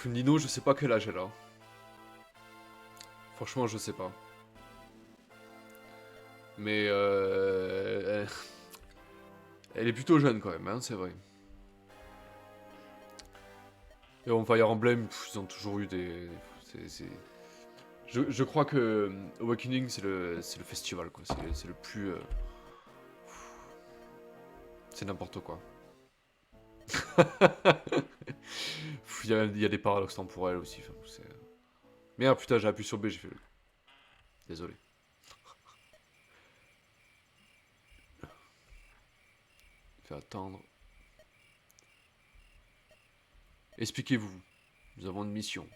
Nino, je sais pas quel âge elle a. Franchement, je sais pas. Mais elle est plutôt jeune quand même, hein, c'est vrai. Et bon, Fire Emblem, ils ont toujours eu des... Je crois que Awakening, c'est le festival, quoi. C'est le plus... c'est n'importe quoi. Il y a des paradoxes temporels aussi. Merde, putain, j'ai appuyé sur B, j'ai fait... Désolé. Fait attendre. Expliquez-vous. Nous avons une mission.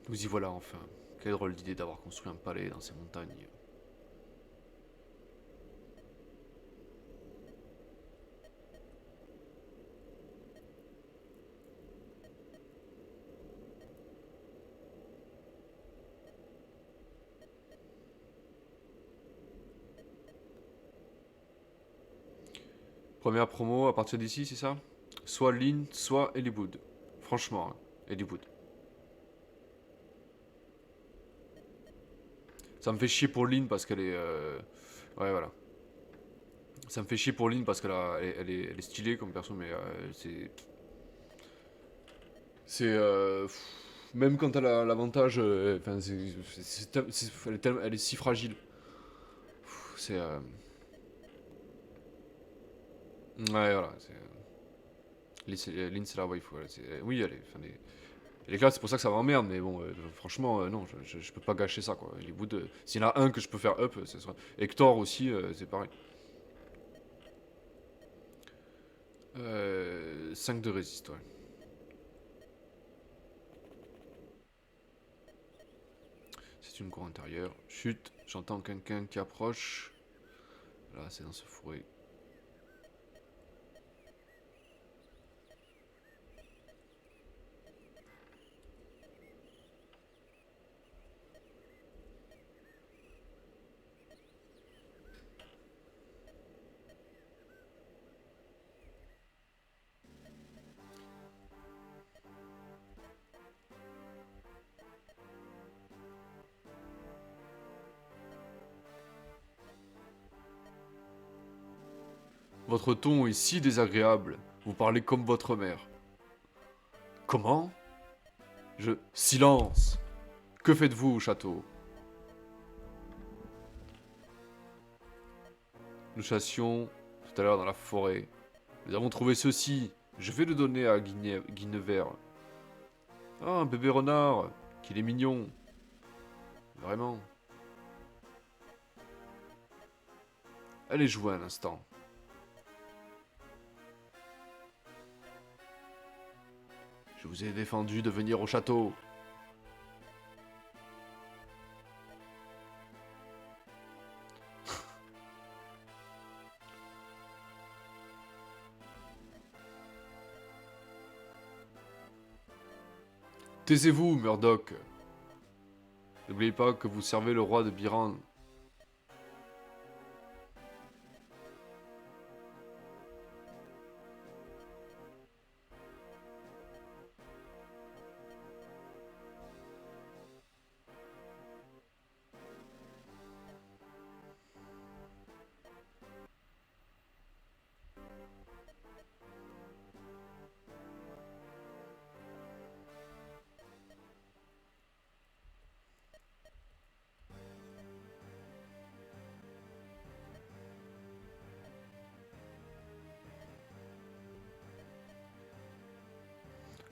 Nous y voilà enfin. Quelle drôle d'idée d'avoir construit un palais dans ces montagnes. Première promo à partir d'ici, c'est ça? Soit Lynn, soit Hollywood. Franchement, hein, Hollywood. Ça me fait chier pour Lynn parce qu'elle est... Ouais, voilà. Ça me fait chier pour Lynn parce elle est stylée comme perso, mais c'est... Même quand elle a l'avantage... Enfin, elle est si fragile. C'est... Ouais, voilà. Lynn, c'est la waifu. Oui, elle est... Enfin, elle est classe, c'est pour ça que ça m'emmerde, mais bon, franchement, non, je peux pas gâcher ça, quoi. S'il y en a un que je peux faire up, ce sera... Hector aussi, c'est pareil. 5 de résist, ouais. C'est une cour intérieure. Chut, j'entends quelqu'un qui approche. Là, c'est dans ce fourré. Votre ton est si désagréable. Vous parlez comme votre mère. Comment? Silence! Que faites-vous au château? Nous chassions tout à l'heure dans la forêt. Nous avons trouvé ceci. Je vais le donner à Guinevere. Ah, un bébé renard. Qu'il est mignon. Vraiment. Allez jouer un instant. Je vous ai défendu de venir au château. Taisez-vous, Murdoch. N'oubliez pas que vous servez le roi de Biran.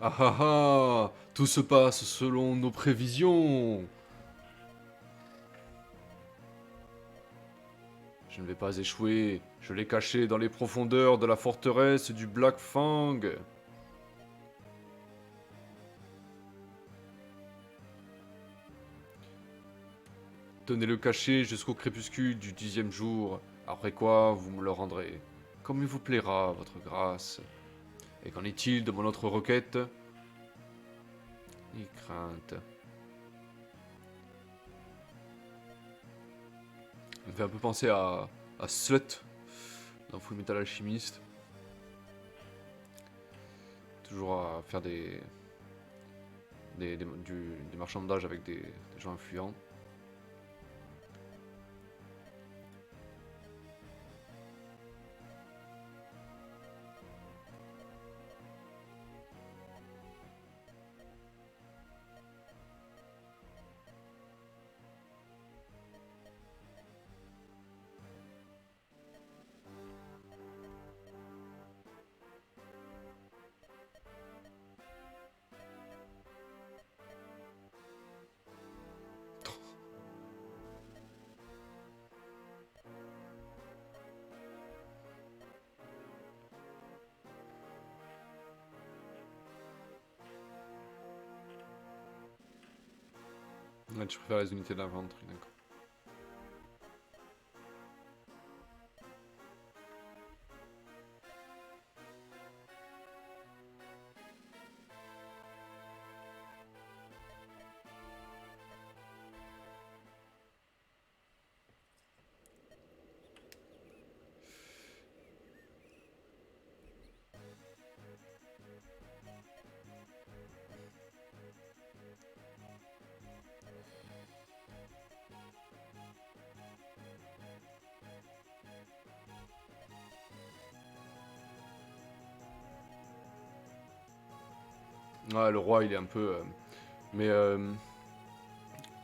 Ah ah ah! Tout se passe selon nos prévisions. Je ne vais pas échouer. Je l'ai caché dans les profondeurs de la forteresse du Black Fang. Tenez-le caché jusqu'au crépuscule du 10e jour, après quoi vous me le rendrez. Comme il vous plaira, votre grâce. Et qu'en est-il de mon autre requête? Ni crainte. Ça me fait un peu penser à Slut dans Fullmetal Alchemist. Toujours à faire des marchandages avec des gens influents. Ouais, tu préfères les unités d'infanterie, d'accord. Ouais, le roi, il est un peu... mais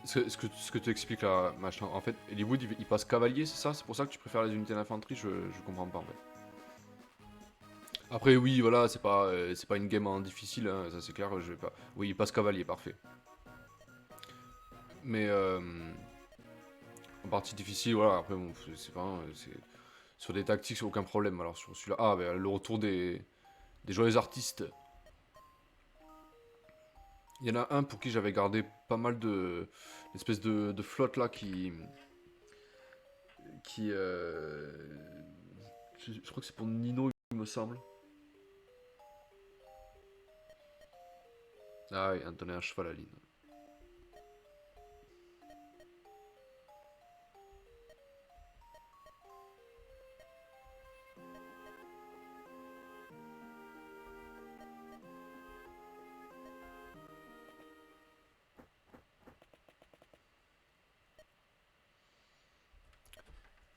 ce que tu expliques là, machin, en fait, Hollywood, il passe cavalier, c'est ça? C'est pour ça que tu préfères les unités d'infanterie? Je comprends pas, en fait. Après, oui, voilà, c'est pas une game en difficile, hein, ça c'est clair, je vais pas... Oui, il passe cavalier, parfait. Mais en partie difficile, voilà, après, bon, c'est pas... c'est... Sur des tactiques, c'est aucun problème. Alors, sur celui-là... Ah, ben, le retour des joyeux artistes. Il y en a un pour qui j'avais gardé pas mal de... L'espèce de flotte, là, qui je crois que c'est pour Nino, il me semble. Ah oui, donner un cheval à Lynn.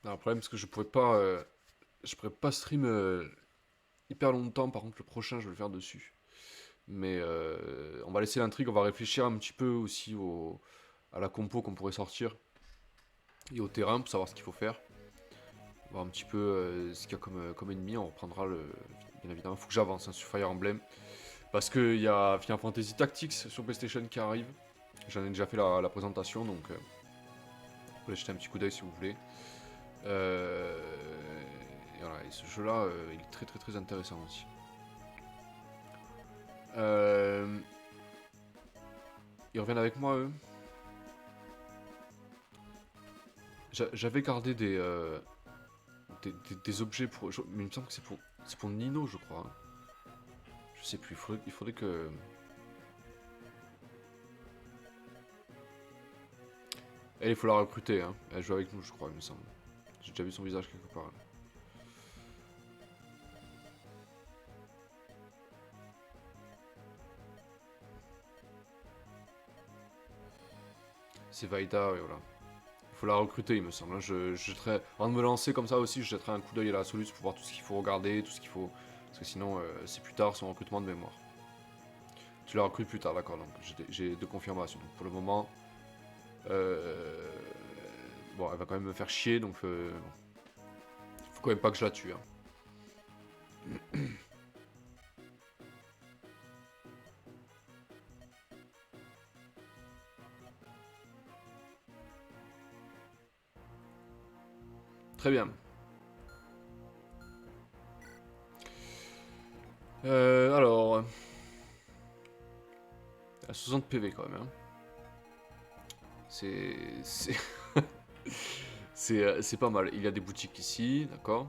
Non, le problème, c'est que je pourrais pas stream hyper longtemps. Par contre, le prochain, je vais le faire dessus. Mais on va laisser l'intrigue, on va réfléchir un petit peu aussi à la compo qu'on pourrait sortir et au terrain pour savoir ce qu'il faut faire. voir un petit peu ce qu'il y a comme ennemi. On reprendra le... Bien évidemment, il faut que j'avance hein, sur Fire Emblem. Parce qu'il y a Final Fantasy Tactics sur PlayStation qui arrive. J'en ai déjà fait la présentation, donc vous pouvez jeter un petit coup d'œil si vous voulez. Et voilà, et ce jeu-là, il est très très très intéressant aussi. Ils reviennent avec moi, eux. J'avais gardé des objets pour... Mais il me semble que c'est pour Nino, je crois. Je sais plus, il faudrait que... Elle, il faut la recruter, hein. Elle joue avec nous, je crois, il me semble. J'ai déjà vu son visage quelque part. C'est Vaida, ouais, voilà. Il faut la recruter, il me semble. Je jetterai... Avant de me lancer comme ça aussi, je jetterai un coup d'œil à la Solus pour voir tout ce qu'il faut regarder, tout ce qu'il faut... Parce que sinon, c'est plus tard son recrutement de mémoire. Tu la recrutes plus tard, d'accord, donc j'ai deux confirmations. Donc pour le moment... Bon, elle va quand même me faire chier, donc... Faut quand même pas que je la tue, hein. Très bien. Alors... À 60 PV quand même, hein. C'est pas mal. Il y a des boutiques ici, d'accord.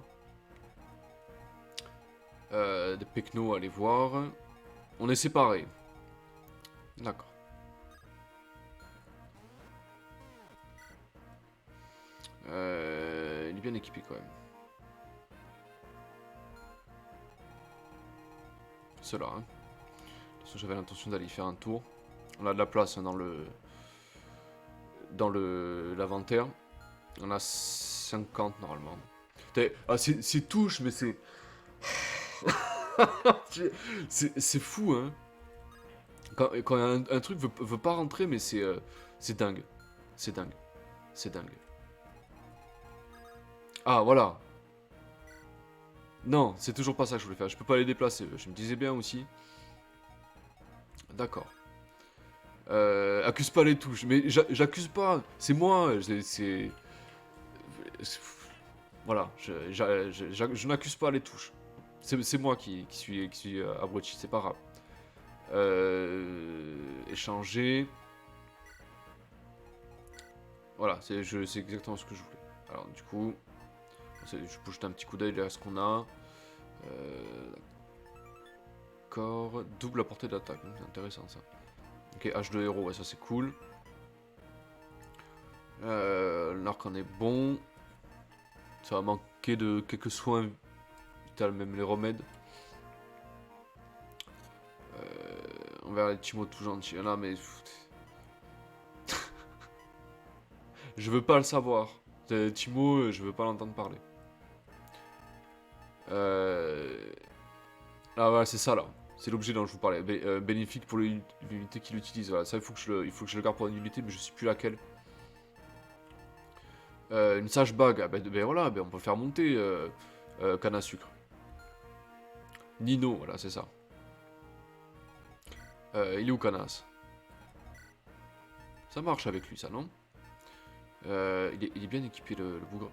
Des pecnos à aller voir. On est séparés. D'accord. Il est bien équipé quand même. Cela, hein. De toute façon, j'avais l'intention d'aller y faire un tour. On a de la place hein, dans l'inventaire. On a 50 normalement. Ah, c'est touche, mais c'est... c'est fou, hein. Quand un truc veut pas rentrer, mais c'est dingue. C'est dingue. C'est dingue. Ah, voilà. Non, c'est toujours pas ça que je voulais faire. Je peux pas les déplacer. Je me disais bien aussi. D'accord. Accuse pas les touches. Mais j'accuse pas. C'est moi. C'est... Voilà. Je n'accuse pas les touches. C'est moi qui suis abruti. C'est pas grave. Échanger. Voilà. C'est exactement ce que je voulais. Alors, du coup... Je peux jeter un petit coup d'œil à ce qu'on a. D'accord. Double la portée d'attaque. C'est intéressant ça. Ok, H2 héros, ouais, ça c'est cool. L'arc en est bon. Ça va manquer de quelques soins vitaux, même les remèdes. On verra les petits mots tout gentils. Là, mais. Je veux pas le savoir. Timo, je veux pas l'entendre parler. Ah voilà, c'est ça là. C'est l'objet dont je vous parlais. Bénéfique pour l'unité qui l'utilise. Voilà, ça il faut que je le garde pour une unité, mais je sais plus laquelle. Une sage bague. Ah, ben voilà, on peut faire monter canne à sucre. Nino, voilà, c'est ça. Il est où Canas? Ça marche avec lui, ça, non? Il est bien équipé, le bougre.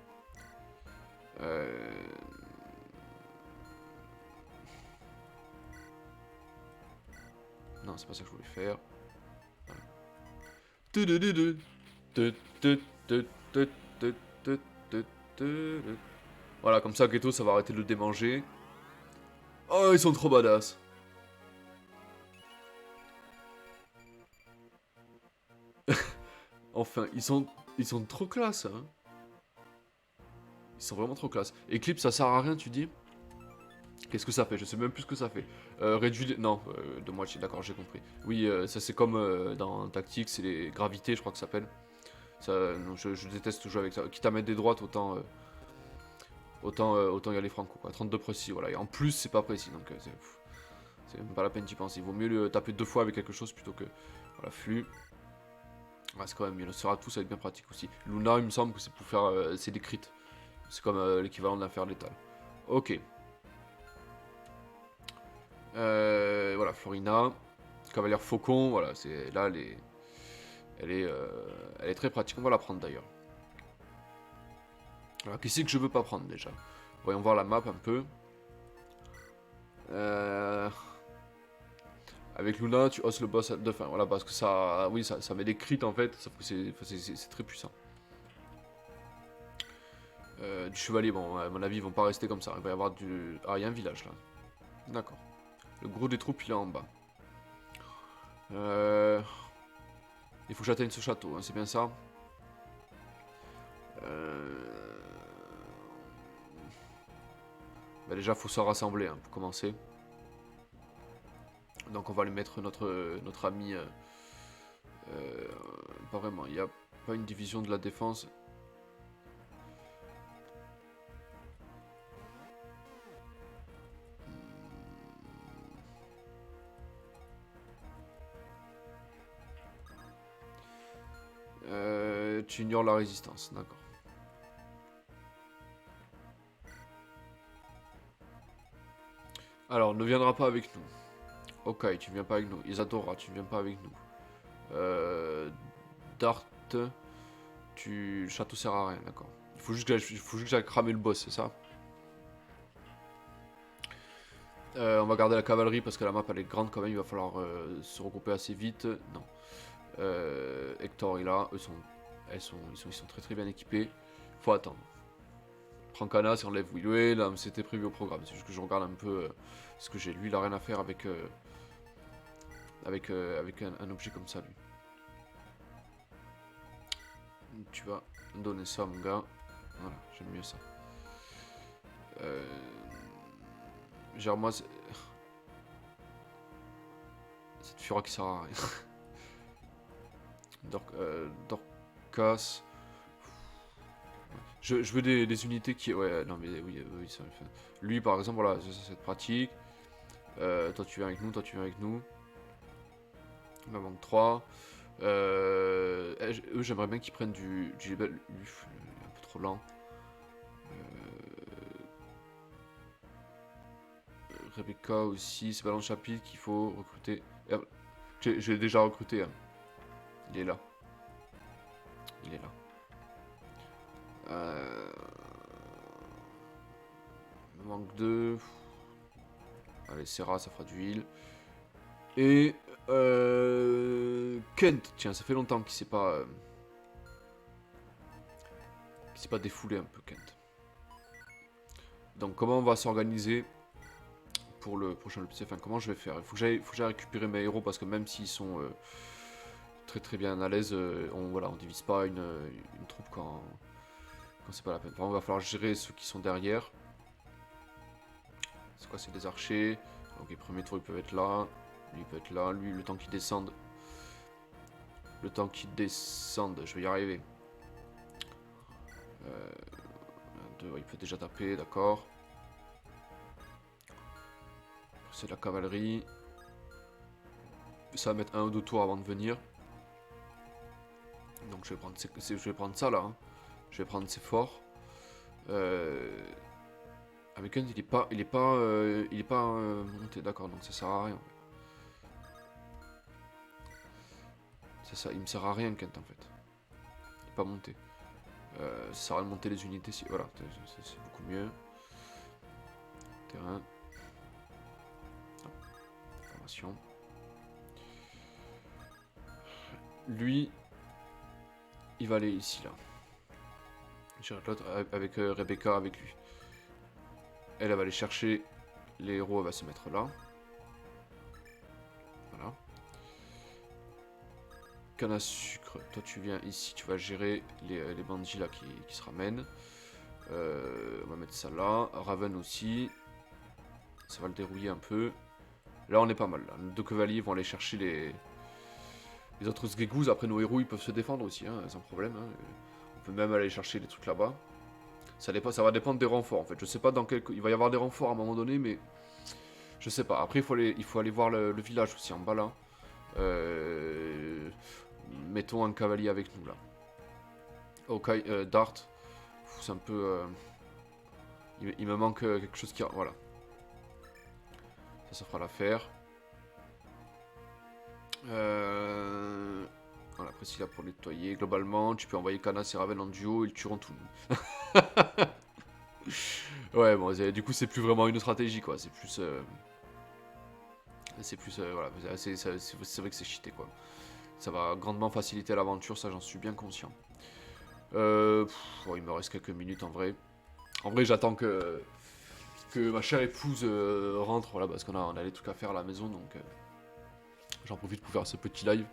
Non, c'est pas ça que je voulais faire. Voilà, comme ça, Ghetto, ça va arrêter de le démanger. Oh, ils sont trop badass. Enfin, ils sont trop classe, hein. Ils sont vraiment trop classe. Eclipse, ça sert à rien, tu dis? Qu'est-ce que ça fait? Je sais même plus ce que ça fait. Réduit... Non, de moitié, d'accord, j'ai compris. Oui, ça c'est comme dans Tactics, c'est les gravités, je crois que ça s'appelle. Ça, non, je déteste jouer avec ça. Quitte à mettre des droites, autant y aller franco, quoi. 32 précis, voilà. Et en plus, c'est pas précis, donc c'est même pas la peine d'y penser. Il vaut mieux le taper 2 fois avec quelque chose plutôt que... Voilà, flux. Ouais, c'est quand même mieux. Le Seratus, ça va être bien pratique aussi. Luna, il me semble que c'est pour faire... c'est des crits. C'est comme l'équivalent d'un fer létal. Ok. Voilà, Florina. Cavalière Faucon, voilà, c'est là, elle est très pratique. On va la prendre d'ailleurs. Alors, qui c'est que je veux pas prendre déjà? Voyons voir la map un peu. Avec Luna, tu oses le boss de fin. Voilà, parce que ça, oui, ça met des crits en fait. C'est très puissant. Du chevalier, bon, à mon avis, ils vont pas rester comme ça. Il va y avoir du. Ah, il y a un village là. D'accord. Le gros des troupes, il est en bas. Il faut que j'atteigne ce château, hein, c'est bien ça. Bah déjà, faut se rassembler hein, pour commencer. Donc on va lui mettre notre ami. Pas vraiment, il n'y a pas une division de la défense. Tu ignores la résistance, d'accord. Alors, ne viendra pas avec nous. Ok, tu viens pas avec nous. Isadora, tu viens pas avec nous. Dart, le château sert à rien, d'accord. Il faut juste que j'aille cramer le boss, c'est ça. On va garder la cavalerie parce que la map elle est grande quand même, il va falloir se regrouper assez vite. Non. Hector est là, ils sont très très bien équipés. Faut attendre. Prankana, si on enlève Willow, là c'était prévu au programme. C'est juste que je regarde un peu ce que j'ai. Lui, il a rien à faire avec un objet comme ça, lui. Tu vas donner ça, mon gars. Voilà, j'aime mieux ça. Genre moi, cette Fura qui sert à rien. Dorcas. Je veux des unités qui... Ouais, non mais oui, ça me fait... Lui par exemple, voilà, c'est pratique. Toi tu viens avec nous, toi tu viens avec nous. Il m'en manque 3. Eux j'aimerais bien qu'ils prennent du Jebel. Lui, il est un peu trop lent. Rebecca aussi, c'est Ballon Chapitre qu'il faut recruter. J'ai déjà recruté. Hein. Il est là. Il est là. Il manque 2. Allez, Serra, ça fera du heal. Et Kent, tiens, ça fait longtemps qu'il s'est pas défoulé un peu, Kent. Donc comment on va s'organiser pour le prochain LPC? Enfin, comment je vais faire? Il faut que j'aille récupérer mes héros parce que même s'ils sont très très bien à l'aise, on divise pas une troupe quand c'est pas la peine. Enfin, on va falloir gérer ceux qui sont derrière. C'est quoi? C'est des archers. Ok, premier tour ils peuvent être là. Lui il peut être là. Lui, le temps qu'il descende. Le temps qu'il descende, je vais y arriver. 2, il peut déjà taper, d'accord. C'est de la cavalerie. Ça va mettre 1 ou 2 tours avant de venir. Donc je vais prendre ça là. Hein. Je vais prendre ces forts. Avec un, il est pas monté, d'accord, donc ça sert à rien. C'est ça, il me sert à rien Kent en fait. Il est pas monté. Ça sert à rien de monter les unités si. Voilà, c'est beaucoup mieux. Terrain. Non. Formation. Lui, il va aller ici là. J'ai l'autre avec Rebecca avec lui. Elle va aller chercher les héros, elle va se mettre là. Voilà. Canne à sucre, toi tu viens ici, tu vas gérer les bandits là qui se ramènent. On va mettre ça là. Raven aussi. Ça va le dérouiller un peu. Là on est pas mal. Là. Nos 2 cavaliers vont aller chercher les autres sgegouz. Après nos héros ils peuvent se défendre aussi, hein, sans problème. Hein. On peut même aller chercher les trucs là-bas. Ça va dépendre des renforts en fait. Je sais pas dans quel. Il va y avoir des renforts à un moment donné, mais je sais pas. Après il faut aller voir le village aussi en bas là. Mettons un cavalier avec nous là. Ok, Dart. C'est un peu. Il me manque quelque chose qui... Voilà. Ça fera l'affaire. Voilà, après c'est là pour nettoyer. Globalement, tu peux envoyer Canas et Raven en duo, ils tueront tout le monde. Ouais, bon, du coup, c'est plus vraiment une stratégie, quoi. C'est plus... voilà, c'est vrai que c'est cheaté, quoi. Ça va grandement faciliter l'aventure, ça j'en suis bien conscient. Il me reste quelques minutes en vrai. En vrai, j'attends que ma chère épouse rentre, voilà, parce on a des trucs à faire à la maison, donc j'en profite pour faire ce petit live.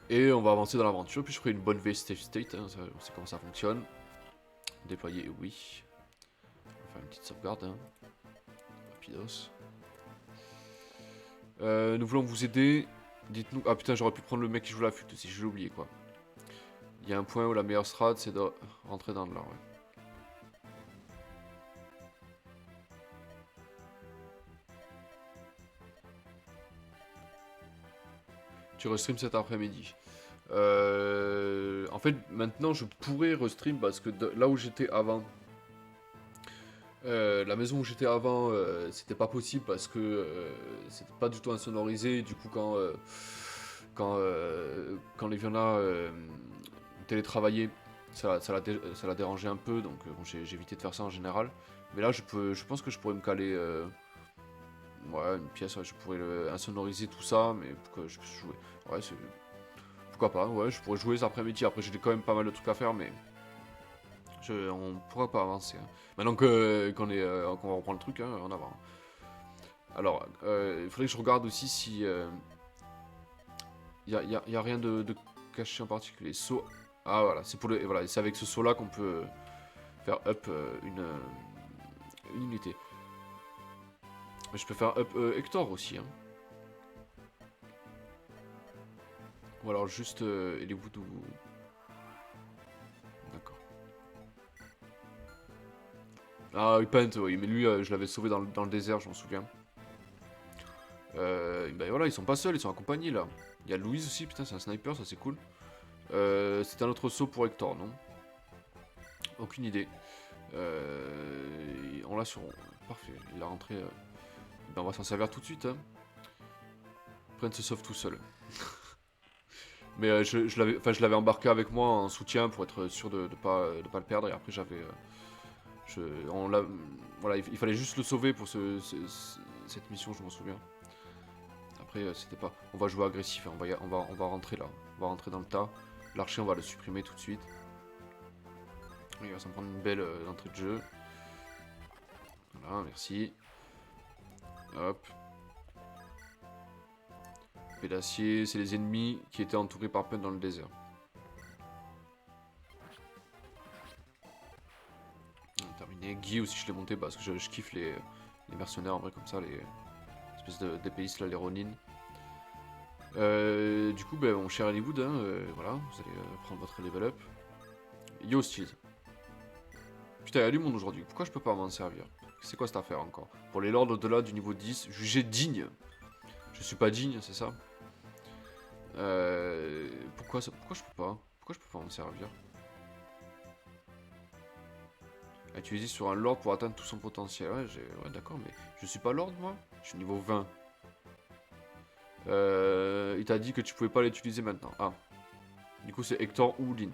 Et on va avancer dans l'aventure, puis je ferai une bonne V save state, hein, on sait comment ça fonctionne. Déployer, oui. On va faire une petite sauvegarde, hein. Rapidos. Nous voulons vous aider. Dites-nous... Ah putain, j'aurais pu prendre le mec qui joue la flûte aussi, je l'ai oublié, quoi. Il y a un point où la meilleure strat, c'est de rentrer dans l'art, ouais. Tu restream cet après-midi. En fait, maintenant, je pourrais restream parce que là où j'étais avant, la maison où j'étais avant, c'était pas possible parce que c'était pas du tout insonorisé. Du coup, quand les Viona télétravaillaient, ça la dérangeait un peu. Donc, bon, j'ai évité de faire ça en général. Mais là, je pense que je pourrais me caler ouais, une pièce, ouais, je pourrais insonoriser tout ça, mais pour que je puisse jouer. Ouais, pourquoi pas, ouais, je pourrais jouer cet après-midi. Après, j'ai quand même pas mal de trucs à faire, mais on pourra pas avancer. Hein. Maintenant qu'on va reprendre le truc, hein, en avant. Alors, il faudrait que je regarde aussi si... y a rien de caché en particulier. Saut... Ah, voilà, c'est voilà, c'est avec ce saut-là qu'on peut faire up une unité. Mais je peux faire up Hector aussi, hein. Ou alors juste... il est Voodoo... D'accord. Ah, oui, Pent, oui, mais lui, je l'avais sauvé dans le désert, je m'en souviens. Ben voilà, ils sont pas seuls, ils sont accompagnés, là. Il y a Louise aussi, putain, c'est un sniper, ça c'est cool. C'est un autre saut pour Hector, non? Aucune idée. On l'a sur... Parfait, il a rentré... Ben on va s'en servir tout de suite, hein. Pent se sauve tout seul. Mais je l'avais embarqué avec moi en soutien pour être sûr de pas le perdre. Et après, j'avais... voilà, il fallait juste le sauver pour cette mission, je m'en souviens. Après, c'était pas... On va jouer agressif, hein. On va rentrer là. On va rentrer dans le tas. L'archer, on va le supprimer tout de suite. Il va s'en prendre une belle entrée de jeu. Voilà, merci. Hop. Épée d'acier, c'est les ennemis qui étaient entourés par Pent dans le désert. Terminé. Guy aussi, je l'ai monté parce que je kiffe les mercenaires en vrai, comme ça, les espèces d'épéistes là, les Ronin. Du coup, ben, mon cher Hollywood, hein, voilà, vous allez prendre votre level up. Yo, Steve. Putain, il y a du monde aujourd'hui. Pourquoi je peux pas m'en servir? C'est quoi cette affaire encore? Pour les lords au-delà du niveau 10, jugé digne. Je suis pas digne, c'est ça? Pourquoi je peux pas? Pourquoi je peux pas m'en servir? Utiliser sur un lord pour atteindre tout son potentiel. Ouais, d'accord, mais je suis pas lord, moi? Je suis niveau 20. Il t'a dit que tu pouvais pas l'utiliser maintenant. Ah. Du coup, c'est Hector ou Lyn.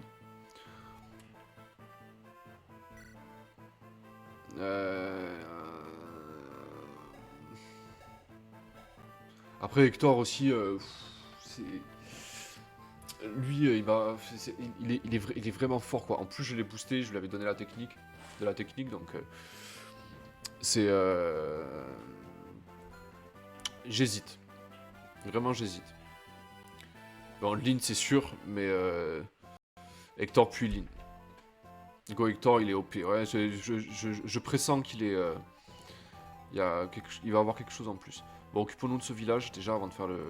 Après, Hector aussi, lui, il est vraiment fort, quoi. En plus, je l'ai boosté, je lui avais donné de la technique, donc c'est... J'hésite. Vraiment, j'hésite. Bon, Lyn, c'est sûr, mais Hector puis Lyn. Go Hector, il est OP. Ouais, je pressens qu'il est... il va avoir quelque chose en plus. Bon, occupons-nous de ce village, déjà, avant de faire le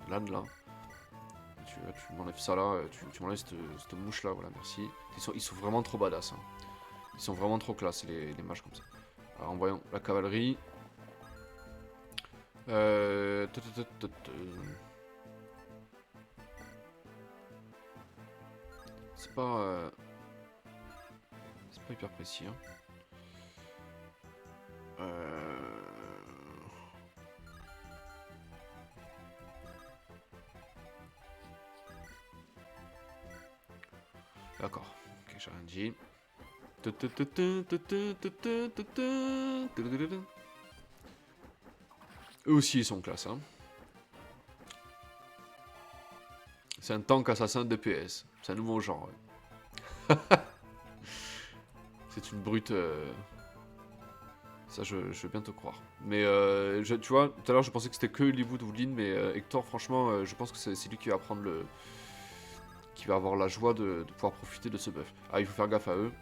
LAN, là. Tu m'enlèves ça, là. Tu m'enlèves cette mouche, là, voilà, merci. Ils sont vraiment trop badass, hein. Ils sont vraiment trop classe, les mages comme ça. Alors, envoyons la cavalerie. C'est Pas hyper précis. Hein. D'accord. Ok, j'ai rien dit. Eux aussi, ils sont classe. Hein. C'est un tank assassin DPS. C'est un nouveau genre. Ouais. C'est une brute. Ça, je veux bien te croire. Mais tu vois, tout à l'heure, je pensais que c'était que Liwood ou Lyn, mais Hector, franchement, je pense que c'est lui qui va prendre le. Qui va avoir la joie de pouvoir profiter de ce buff. Ah, il faut faire gaffe à eux.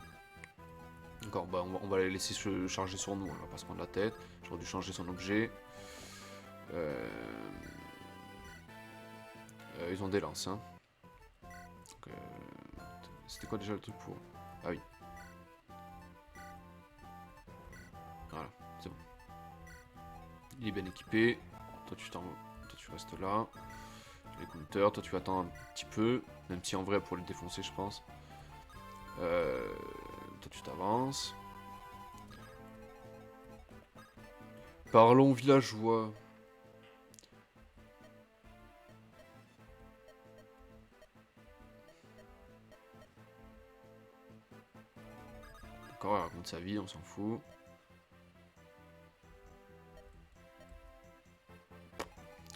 D'accord, bah on va les laisser se charger sur nous, on va pas se prendre la tête. J'aurais dû changer son objet. Ils ont des lances, hein. C'était quoi déjà le truc pour... Ah oui. Voilà, c'est bon. Il est bien équipé. Toi tu restes là. Les counters, toi tu attends un petit peu. Même si en vrai pour les défoncer je pense. Toi tu t'avances. Parlons villageois. D'accord, elle raconte sa vie, on s'en fout.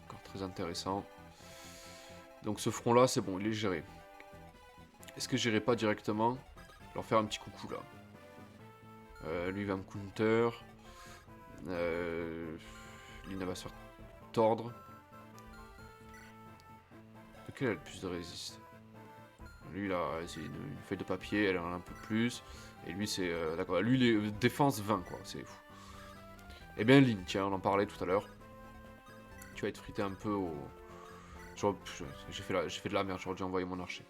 D'accord, très intéressant. Donc ce front là c'est bon, il est géré. Est-ce que j'irai pas directement leur faire un petit coucou là? Lui va me counter. Lina va se faire tordre. Lequel a le plus de résist? Lui là, c'est une feuille de papier, elle en a un peu plus. Et lui c'est... d'accord, lui il est défense 20 quoi, c'est fou. Eh bien Lynn, tiens, on en parlait tout à l'heure. Tu vas être frité un peu au... J'ai fait de la merde, j'aurais dû envoyer mon archer.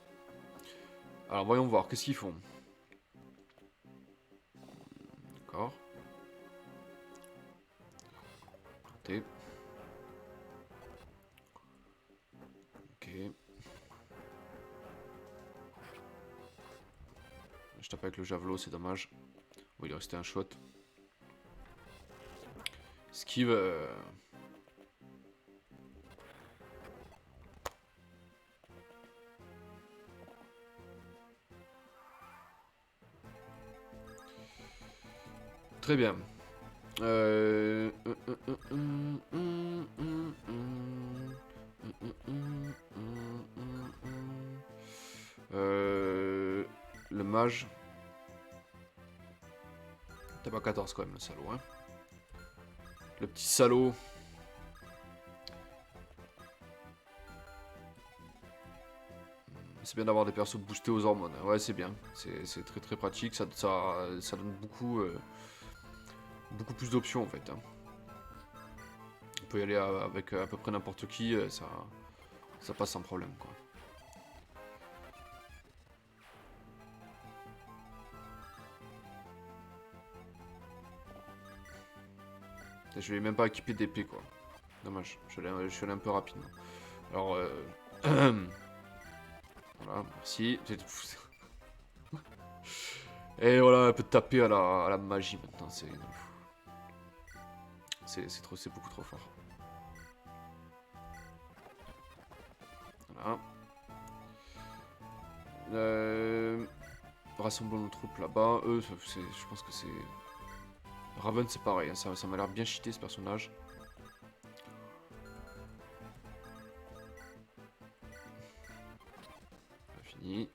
Alors voyons voir, qu'est-ce qu'ils font? D'accord. Planté. Ok. Je tape avec le javelot, c'est dommage. Bon, il est resté un shot. Esquive. Très bien. Le mage. T'as pas 14 quand même, le salaud, hein. Le petit salaud. C'est bien d'avoir des persos boostés aux hormones. Ouais, c'est bien. C'est très très pratique. Ça donne beaucoup, beaucoup plus d'options en fait. Hein. On peut y aller avec à peu près n'importe qui. Ça passe sans problème, quoi. Je vais même pas équiper d'épée, quoi. Dommage. Je suis allé un peu rapidement. Alors, voilà, merci. Et voilà, un peu de taper à la magie maintenant. C'est beaucoup trop fort. Voilà. Rassemblons nos troupes là-bas. Eux, je pense que c'est... Raven, c'est pareil. Hein, ça m'a l'air bien cheaté, ce personnage. Fini.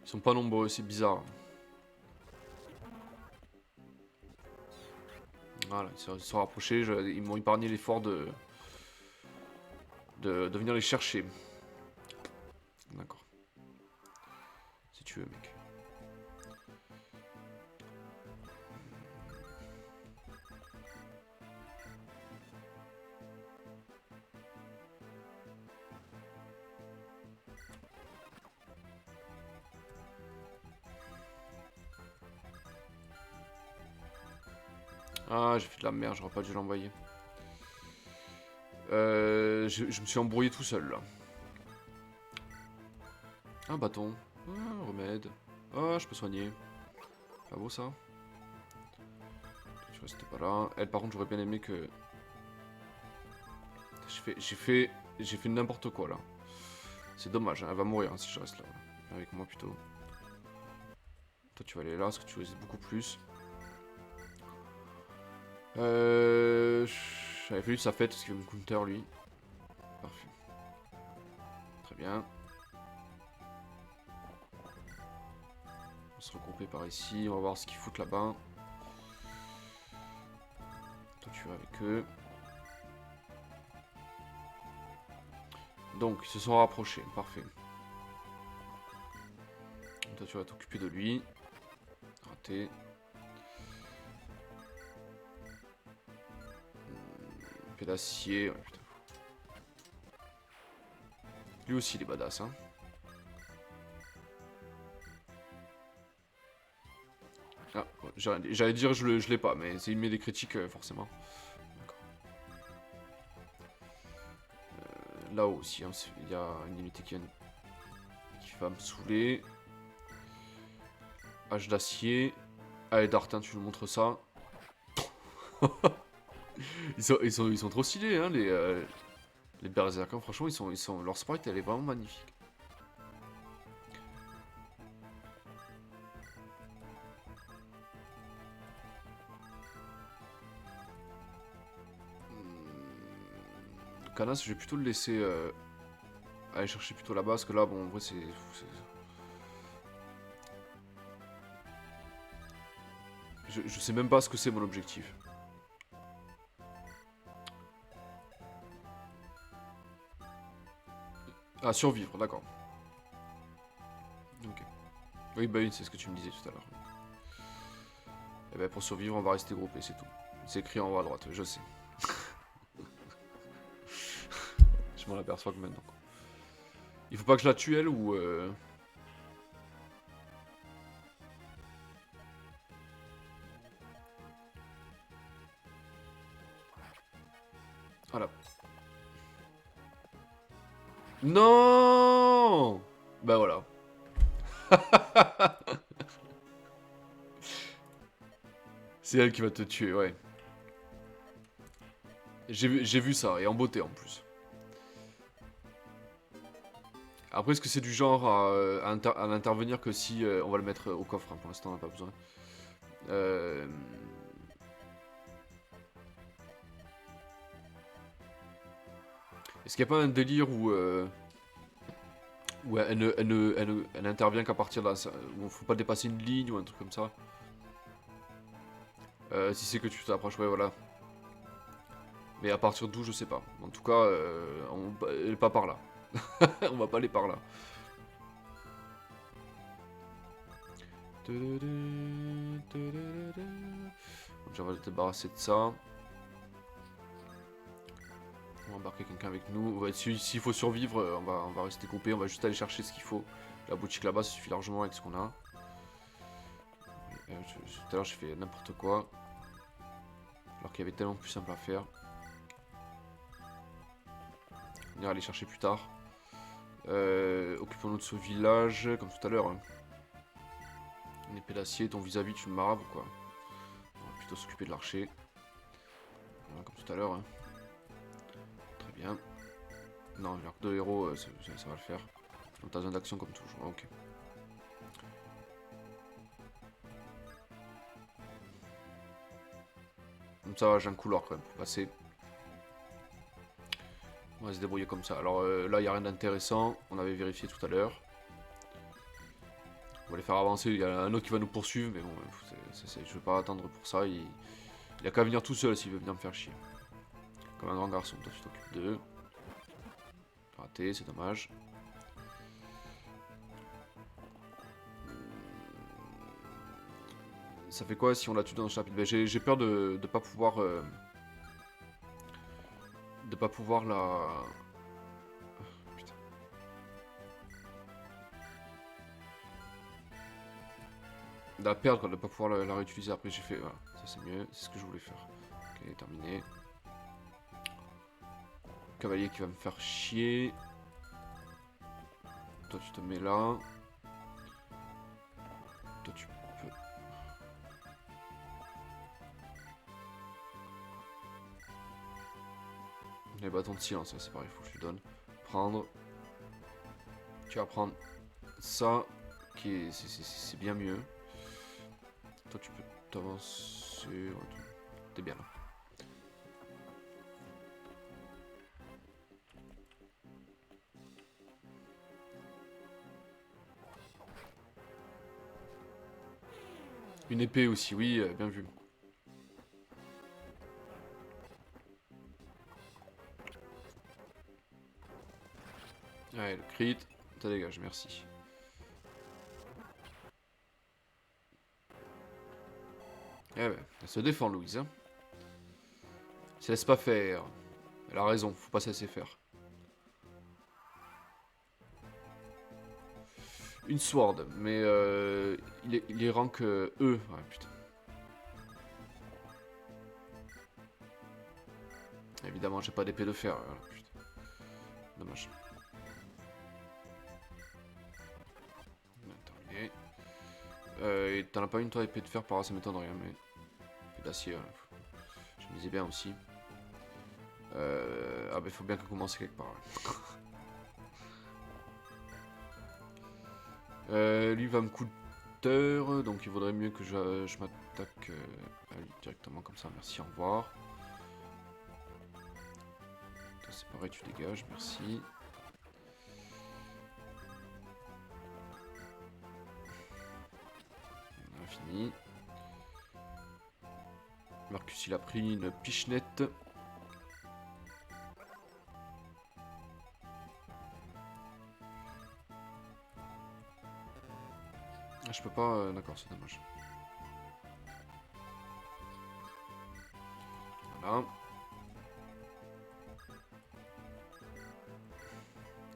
Ils sont pas nombreux, c'est bizarre. Voilà, ils se sont rapprochés, ils m'ont épargné l'effort de venir les chercher. D'accord. Si tu veux, mec. Ah, j'ai fait de la merde, j'aurais pas dû l'envoyer. Je me suis embrouillé tout seul, là. Un bâton. Ah, remède. Ah, je peux soigner. Pas beau, ça. Tu restes pas là. Elle, par contre, j'aurais bien aimé que... J'ai fait n'importe quoi, là. C'est dommage, hein, elle va mourir hein, si je reste là. Viens avec moi, plutôt. Toi, tu vas aller là, parce que tu résistes beaucoup plus. J'avais fallu que ça fête, parce qu'il veut me counter, lui. Parfait. Très bien. On va se regrouper par ici, on va voir ce qu'ils foutent là-bas. Toi, tu vas avec eux. Donc, ils se sont rapprochés, parfait. Toi, tu vas t'occuper de lui. Raté. Épée d'acier, ouais, putain. Lui aussi, il est badass, hein. Ah, ouais, j'allais dire je l'ai pas, mais il met des critiques, forcément. D'accord. Là-haut aussi, hein, il y a une unité qui va me saouler. Hache d'acier. Allez, Dartin, tu nous montres ça. ils sont trop stylés, hein, les berserkers. Franchement, leur sprite, elle est vraiment magnifique. Canas, je vais plutôt le laisser aller chercher plutôt là-bas, parce que là, bon, en vrai, je sais même pas ce que c'est mon objectif. Ah, survivre, d'accord. Ok. Oui, bah oui, c'est ce que tu me disais tout à l'heure. Et ben pour survivre, on va rester groupé, c'est tout. C'est écrit en haut à droite, je sais. Je m'en aperçois que maintenant. Il faut pas que je la tue, elle, ou... Voilà. Non. Bah voilà. C'est elle qui va te tuer, ouais. J'ai vu ça, et en beauté en plus. Après, est-ce que c'est du genre à n'intervenir que si on va le mettre au coffre, hein, pour l'instant on n'a pas besoin. Est-ce qu'il n'y a pas un délire où elle intervient qu'à partir de là, où il faut pas dépasser une ligne ou un truc comme ça. Si c'est que tu t'approches, ouais, voilà. Mais à partir d'où, je sais pas. En tout cas, elle est pas par là. On va pas aller par là. Déjà, on va se débarrasser de ça. On va embarquer quelqu'un avec nous. Ouais, s'il faut survivre, on va rester coupé. On va juste aller chercher ce qu'il faut. La boutique là-bas, ça suffit largement avec ce qu'on a. Tout à l'heure, j'ai fait n'importe quoi. Alors qu'il y avait tellement plus simple à faire. On ira aller chercher plus tard. Occupons-nous de ce village, comme tout à l'heure. Hein. Une épée d'acier, ton vis-à-vis, tu me maraves ou quoi? On va plutôt s'occuper de l'archer. Voilà, comme tout à l'heure. Hein. Très bien. Non, l'arc de héros, ça va le faire. Donc t'as besoin d'action comme toujours. Ok. Comme ça, j'ai un couloir quand même pour passer. On va se débrouiller comme ça. Alors là, il n'y a rien d'intéressant. On avait vérifié tout à l'heure. On va les faire avancer. Il y a un autre qui va nous poursuivre. Mais bon, je ne vais pas attendre pour ça. Il a qu'à venir tout seul s'il veut venir me faire chier. Comme un grand garçon. Toi, tu t'occupes d'eux. Raté, c'est dommage. Ça fait quoi si on la tue dans un chapitre? J'ai peur de pas pouvoir... de pas pouvoir la... Putain. de la perdre, de ne pas pouvoir la réutiliser après. J'ai fait, voilà, ça c'est mieux, c'est ce que je voulais faire. Ok, terminé. Cavalier qui va me faire chier. Toi tu te mets là. Toi tu peux... Les bâtons de silence, c'est pareil, il faut que je lui donne. Prendre. Tu vas prendre ça, qui est... c'est bien mieux. Toi tu peux t'avancer. Ouais, t'es bien là. Une épée aussi, oui, bien vu. Allez, le crit, ça dégage, merci. Eh ouais, elle se défend, Louise. Hein. Elle se laisse pas faire. Elle a raison, faut pas se laisser faire. Une sword, mais il est rank E. Ouais, putain. Évidemment, j'ai pas d'épée de fer. Putain. Dommage. Terminé. Et t'en as pas une, toi, épée de fer, par ça m'étonnerait, mais... Épée d'acier, ouais. Je me disais bien aussi. Ah bah, il faut bien qu'on commence quelque part. Lui va me coûter, donc il vaudrait mieux que je m'attaque à lui directement comme ça. Merci, au revoir. C'est pareil, tu dégages, merci. On a fini. Marcus, il a pris une pichenette. Ah, je peux pas... D'accord, c'est dommage. Voilà.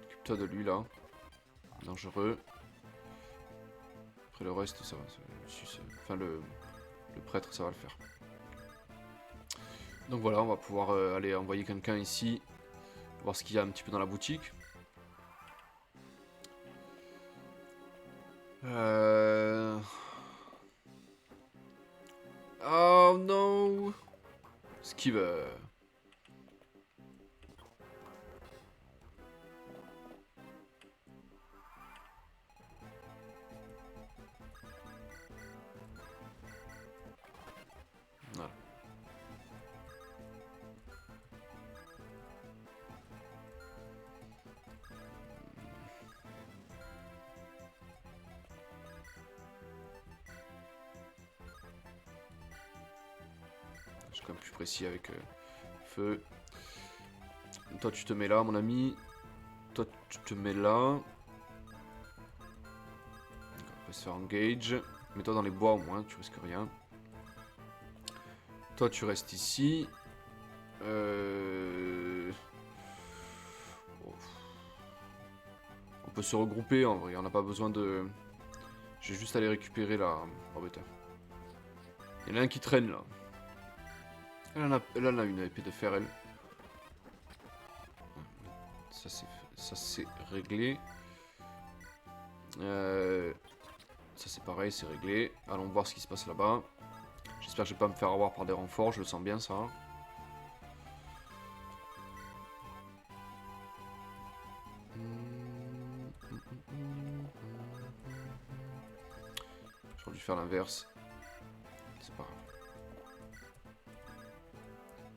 Occupe-toi de lui, là. Dangereux. Après le reste, ça va. Enfin, le prêtre, ça va le faire. Donc voilà, on va pouvoir aller envoyer quelqu'un ici. Voir ce qu'il y a un petit peu dans la boutique. Oh non. Skiver. Voilà. Je suis quand même plus précis avec feu. Toi tu te mets là mon ami. Toi tu te mets là. On peut se faire engage. Mets-toi dans les bois au moins, tu risques rien. Toi tu restes ici. On peut se regrouper en vrai, on n'a pas besoin de... J'ai juste à aller récupérer la... Oh bêta. Il y en a un qui traîne là. Elle en a une épée de fer elle. Ça c'est réglé. Ça c'est pareil, c'est réglé. Allons voir ce qui se passe là-bas. J'espère que je vais pas me faire avoir par des renforts, je le sens bien ça. J'aurais dû faire l'inverse. C'est pas grave.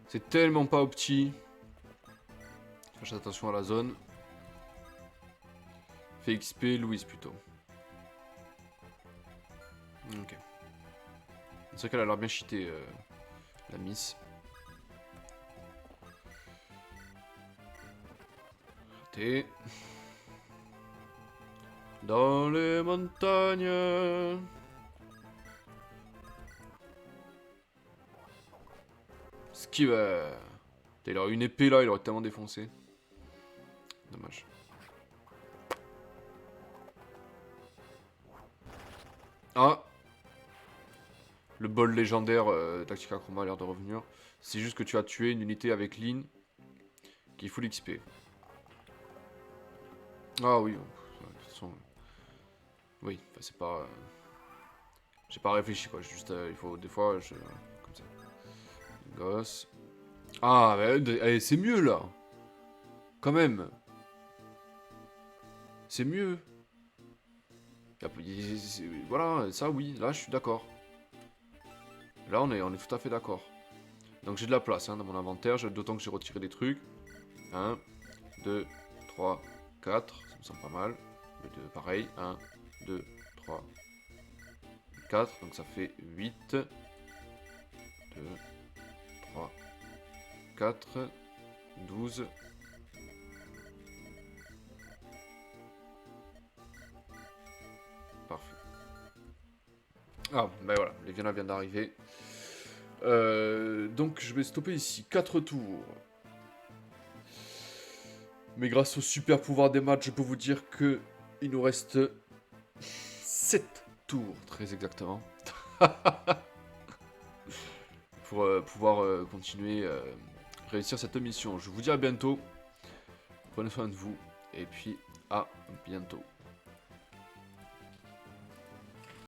C'est tellement pas opti. Fais attention à la zone. Fais XP, Louise plutôt. Ok. C'est vrai qu'elle a l'air bien cheatée, la miss. Raté. Dans les montagnes. Skiver. Il aurait une épée là, il aurait tellement défoncé. Dommage. Ah. Le bol légendaire Tactica Chroma a l'air de revenir. C'est juste que tu as tué une unité avec Lynn qui fout l'XP. Ah oui, de toute façon... Oui, enfin, c'est pas... J'ai pas réfléchi quoi, juste il faut des fois je... Comme ça. Gosse. Ah, bah, c'est mieux là. Quand même. C'est mieux. Voilà, ça oui, là je suis d'accord. Là on est tout à fait d'accord. Donc j'ai de la place hein, dans mon inventaire, d'autant que j'ai retiré des trucs. 1, 2, 3, 4, ça me semble pas mal. Pareil, 1, 2, 3, 4, donc ça fait 8. 2, 3, 4, 12. Parfait. Ah, ben voilà, les Viana viennent d'arriver. Donc je vais stopper ici, 4 tours. Mais grâce au super pouvoir des maths, je peux vous dire que il nous reste 7 tours, très exactement. Pour pouvoir continuer, réussir cette mission. Je vous dis à bientôt. Prenez soin de vous. Et puis, à bientôt.